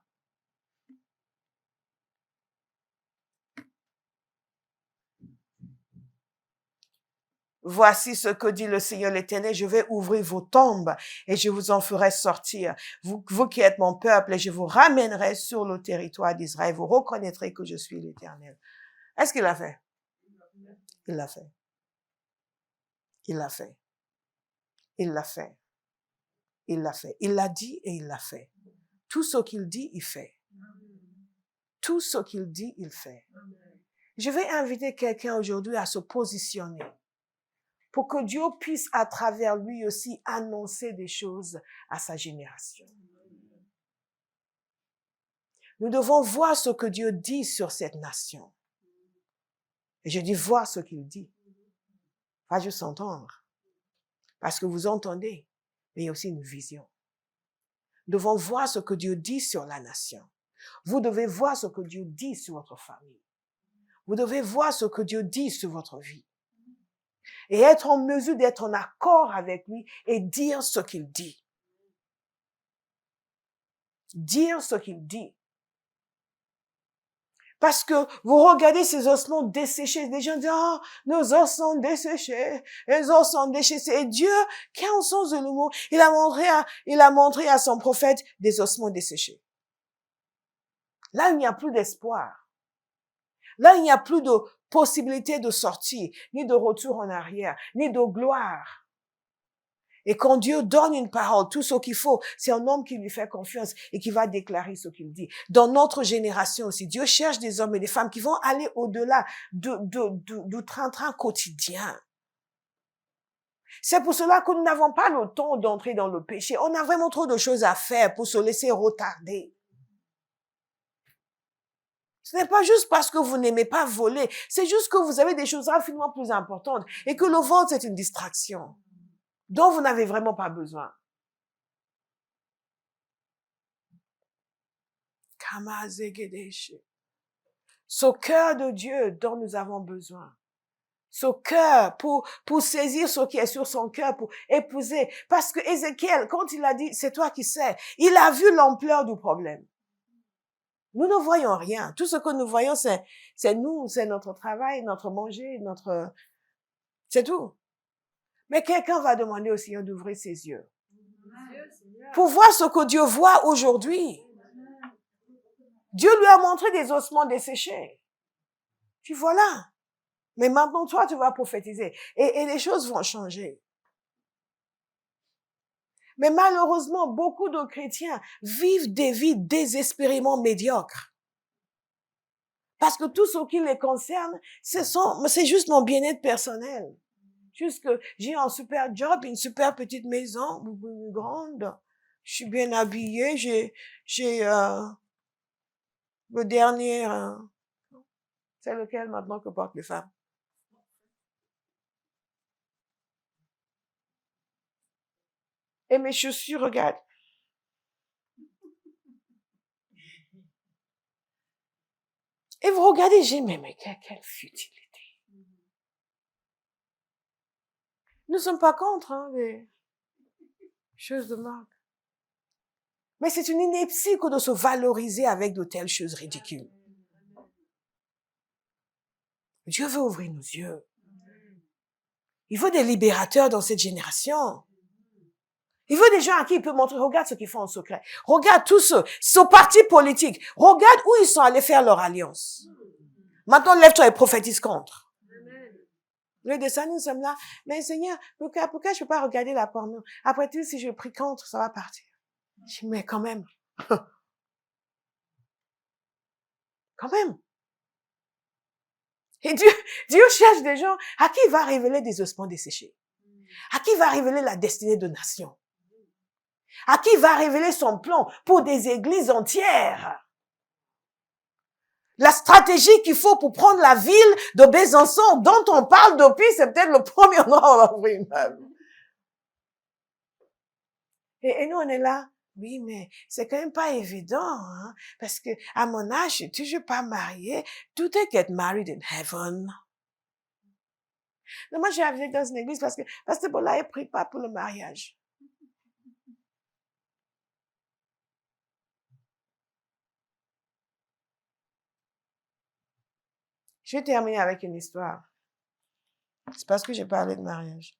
Voici ce que dit le Seigneur l'Éternel, je vais ouvrir vos tombes et je vous en ferai sortir. Vous qui êtes mon peuple, et je vous ramènerai sur le territoire d'Israël. Vous reconnaîtrez que je suis l'Éternel. Est-ce qu'il l'a fait? Il l'a fait. Il l'a fait. Il l'a fait. Il l'a fait. Il l'a dit et il l'a fait. Tout ce qu'il dit, il fait. Tout ce qu'il dit, il fait. Je vais inviter quelqu'un aujourd'hui à se positionner pour que Dieu puisse à travers lui aussi annoncer des choses à sa génération. Nous devons voir ce que Dieu dit sur cette nation. Et je dis voir ce qu'il dit. Pas juste entendre. Parce que vous entendez, mais il y a aussi une vision. Nous devons voir ce que Dieu dit sur la nation. Vous devez voir ce que Dieu dit sur votre famille. Vous devez voir ce que Dieu dit sur votre vie. Et être en mesure d'être en accord avec lui et dire ce qu'il dit. Dire ce qu'il dit. Parce que vous regardez ces ossements desséchés. Les gens disent, ah, nos os sont desséchés. Les os sont desséchés. Et Dieu, qui a un sens de l'humour, il a montré à son prophète des ossements desséchés. Là, il n'y a plus d'espoir. Là, il n'y a plus de possibilité de sortie, ni de retour en arrière, ni de gloire. Et quand Dieu donne une parole, tout ce qu'il faut, c'est un homme qui lui fait confiance et qui va déclarer ce qu'il dit. Dans notre génération aussi, Dieu cherche des hommes et des femmes qui vont aller au-delà du train-train quotidien. C'est pour cela que nous n'avons pas le temps d'entrer dans le péché. On a vraiment trop de choses à faire pour se laisser retarder. Ce n'est pas juste parce que vous n'aimez pas voler, c'est juste que vous avez des choses infiniment plus importantes et que le vol, c'est une distraction dont vous n'avez vraiment pas besoin. Ce cœur de Dieu dont nous avons besoin. Ce cœur pour saisir ce qui est sur son cœur, pour épouser. Parce que Ézéchiel, quand il a dit, c'est toi qui sais, il a vu l'ampleur du problème. Nous ne voyons rien. Tout ce que nous voyons, c'est nous, c'est notre travail, notre manger, c'est tout. Mais quelqu'un va demander au Seigneur d'ouvrir ses yeux pour voir ce que Dieu voit aujourd'hui. Dieu lui a montré des ossements desséchés. Puis voilà. Mais maintenant, toi, tu vas prophétiser. Et les choses vont changer. Mais malheureusement, beaucoup de chrétiens vivent des vies désespérément médiocres. Parce que tout ce qui les concerne, c'est juste mon bien-être personnel. Juste que j'ai un super job, une super petite maison, une grande. Je suis bien habillée, j'ai le dernier, c'est lequel maintenant que portent les femmes? Et mes chaussures, regarde. Et vous regardez, j'ai dit, mais quelle futilité. Nous ne sommes pas contre les choses de marque. Mais c'est une ineptie que de se valoriser avec de telles choses ridicules. Dieu veut ouvrir nos yeux. Il veut des libérateurs dans cette génération. Il veut des gens à qui il peut montrer, regarde ce qu'ils font en secret. Regarde tous ceux, ce parti politique. Regarde où ils sont allés faire leur alliance. Maintenant, lève-toi et prophétise contre. Le dessin, nous sommes là. Mais Seigneur, pourquoi je peux pas regarder la porno? Après tout, si je prie contre, ça va partir. Je dis, mais quand même. Quand même. Et Dieu cherche des gens à qui il va révéler des ossements desséchés. À qui il va révéler la destinée de nations. À qui il va révéler son plan pour des églises entières. La stratégie qu'il faut pour prendre la ville de Besançon, dont on parle depuis, c'est peut-être le premier endroit où on va ouvrir une œuvre. Et nous, on est là. Oui, mais c'est quand même pas évident, hein, parce que à mon âge, je suis toujours pas mariée. Do they get married in heaven? Non, moi, j'ai arrivé dans une église parce que Pasteur Bola ne prie pas pour le mariage. Je vais terminer avec une histoire. C'est parce que j'ai parlé de mariage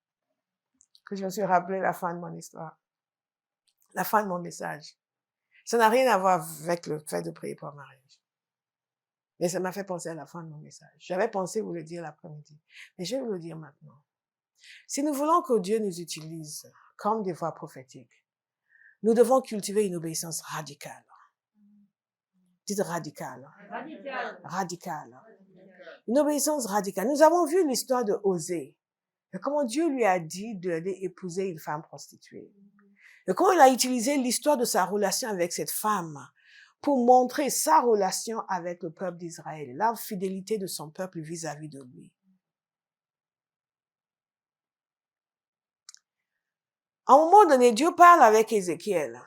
que je me suis rappelé la fin de mon histoire. La fin de mon message. Ça n'a rien à voir avec le fait de prier pour un mariage. Mais ça m'a fait penser à la fin de mon message. J'avais pensé vous le dire l'après-midi. Mais je vais vous le dire maintenant. Si nous voulons que Dieu nous utilise comme des voix prophétiques, nous devons cultiver une obéissance radicale. Dites radicale. Radical. Radicale. Une obéissance radicale. Nous avons vu l'histoire de Osée. Et comment Dieu lui a dit d'aller épouser une femme prostituée. Et comment il a utilisé l'histoire de sa relation avec cette femme pour montrer sa relation avec le peuple d'Israël, la fidélité de son peuple vis-à-vis de lui. À un moment donné, Dieu parle avec Ézéchiel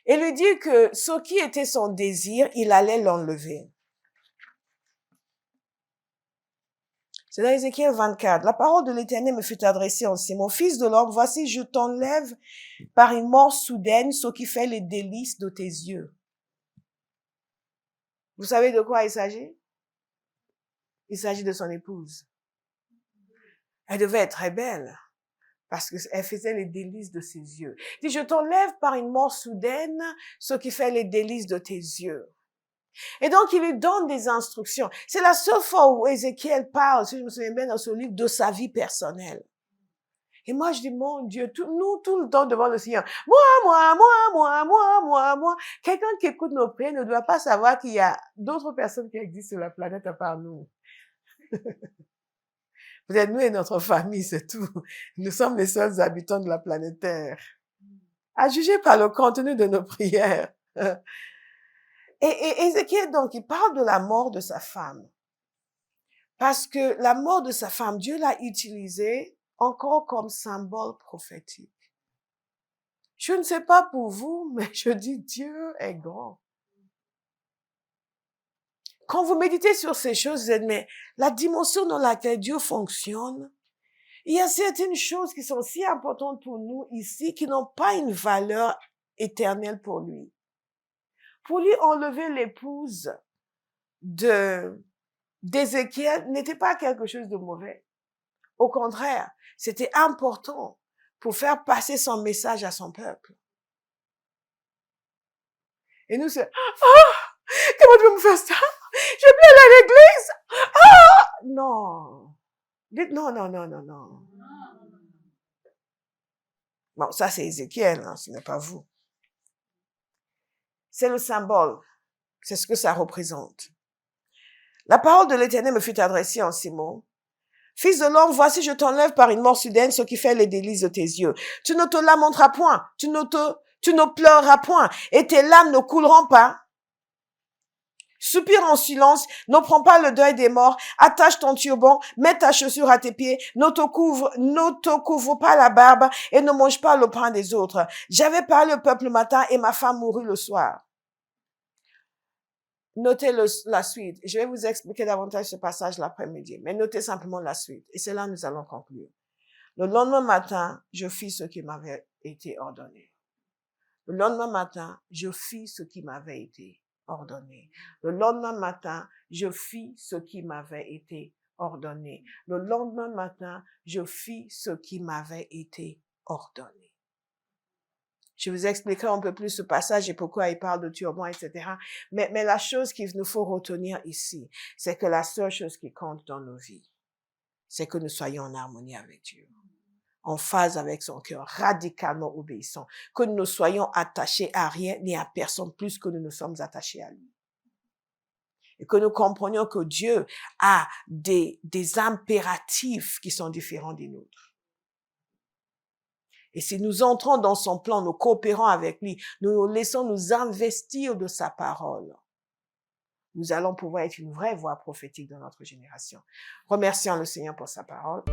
et lui dit que ce qui était son désir, il allait l'enlever. C'est dans Ézéchiel 24. La parole de l'Éternel me fut adressée ainsi. Mon fils de l'homme, voici, je t'enlève par une mort soudaine ce qui fait les délices de tes yeux. Vous savez de quoi il s'agit? Il s'agit de son épouse. Elle devait être très belle parce qu'elle faisait les délices de ses yeux. Il dit, je t'enlève par une mort soudaine ce qui fait les délices de tes yeux. Et donc, il lui donne des instructions. C'est la seule fois où Ézéchiel parle, si je me souviens bien dans ce livre, de sa vie personnelle. Et moi, je dis, mon Dieu, nous, tout le temps devant le Seigneur, moi. Quelqu'un qui écoute nos prières ne doit pas savoir qu'il y a d'autres personnes qui existent sur la planète à part nous. Peut-être nous et notre famille, c'est tout. Nous sommes les seuls habitants de la planète Terre. À juger par le contenu de nos prières. Et Ézéchiel, donc, il parle de la mort de sa femme. Parce que la mort de sa femme, Dieu l'a utilisée encore comme symbole prophétique. Je ne sais pas pour vous, mais je dis Dieu est grand. Quand vous méditez sur ces choses, vous êtes, mais la dimension dans laquelle Dieu fonctionne, il y a certaines choses qui sont si importantes pour nous ici qui n'ont pas une valeur éternelle pour lui. Pour lui, enlever l'épouse d'Ézéchiel n'était pas quelque chose de mauvais. Au contraire, c'était important pour faire passer son message à son peuple. Et nous, c'est, comment tu veux me faire ça? Je vais plus aller à l'église. Non. Dites non. Bon, ça c'est Ézéchiel, hein, ce n'est pas vous. C'est le symbole. C'est ce que ça représente. La parole de l'Éternel me fut adressée en ces mots. Fils de l'homme, voici, je t'enlève par une mort soudaine ce qui fait les délices de tes yeux. Tu ne te lamenteras point, tu ne pleureras point, et tes larmes ne couleront pas. Soupire en silence, ne prends pas le deuil des morts, attache ton turban, mets ta chaussure à tes pieds, ne te couvre pas la barbe et ne mange pas le pain des autres. J'avais parlé au peuple le matin et ma femme mourut le soir. Notez la suite. Je vais vous expliquer davantage ce passage l'après-midi, mais notez simplement la suite. Et c'est là que nous allons conclure. Le lendemain matin, je fis ce qui m'avait été ordonné. Le lendemain matin, je fis ce qui m'avait été ordonné. Le lendemain matin, je fis ce qui m'avait été ordonné. Le lendemain matin, je fis ce qui m'avait été ordonné. Je vous expliquerai un peu plus ce passage et pourquoi il parle de turban, etc. Mais la chose qu'il nous faut retenir ici, c'est que la seule chose qui compte dans nos vies, c'est que nous soyons en harmonie avec Dieu, en phase avec son cœur, radicalement obéissant, que nous ne soyons attachés à rien ni à personne plus que nous nous sommes attachés à lui. Et que nous comprenions que Dieu a des impératifs qui sont différents des nôtres. Et si nous entrons dans son plan, nous coopérons avec lui, nous nous laissons nous investir de sa parole, nous allons pouvoir être une vraie voix prophétique dans notre génération. Remercions le Seigneur pour sa parole.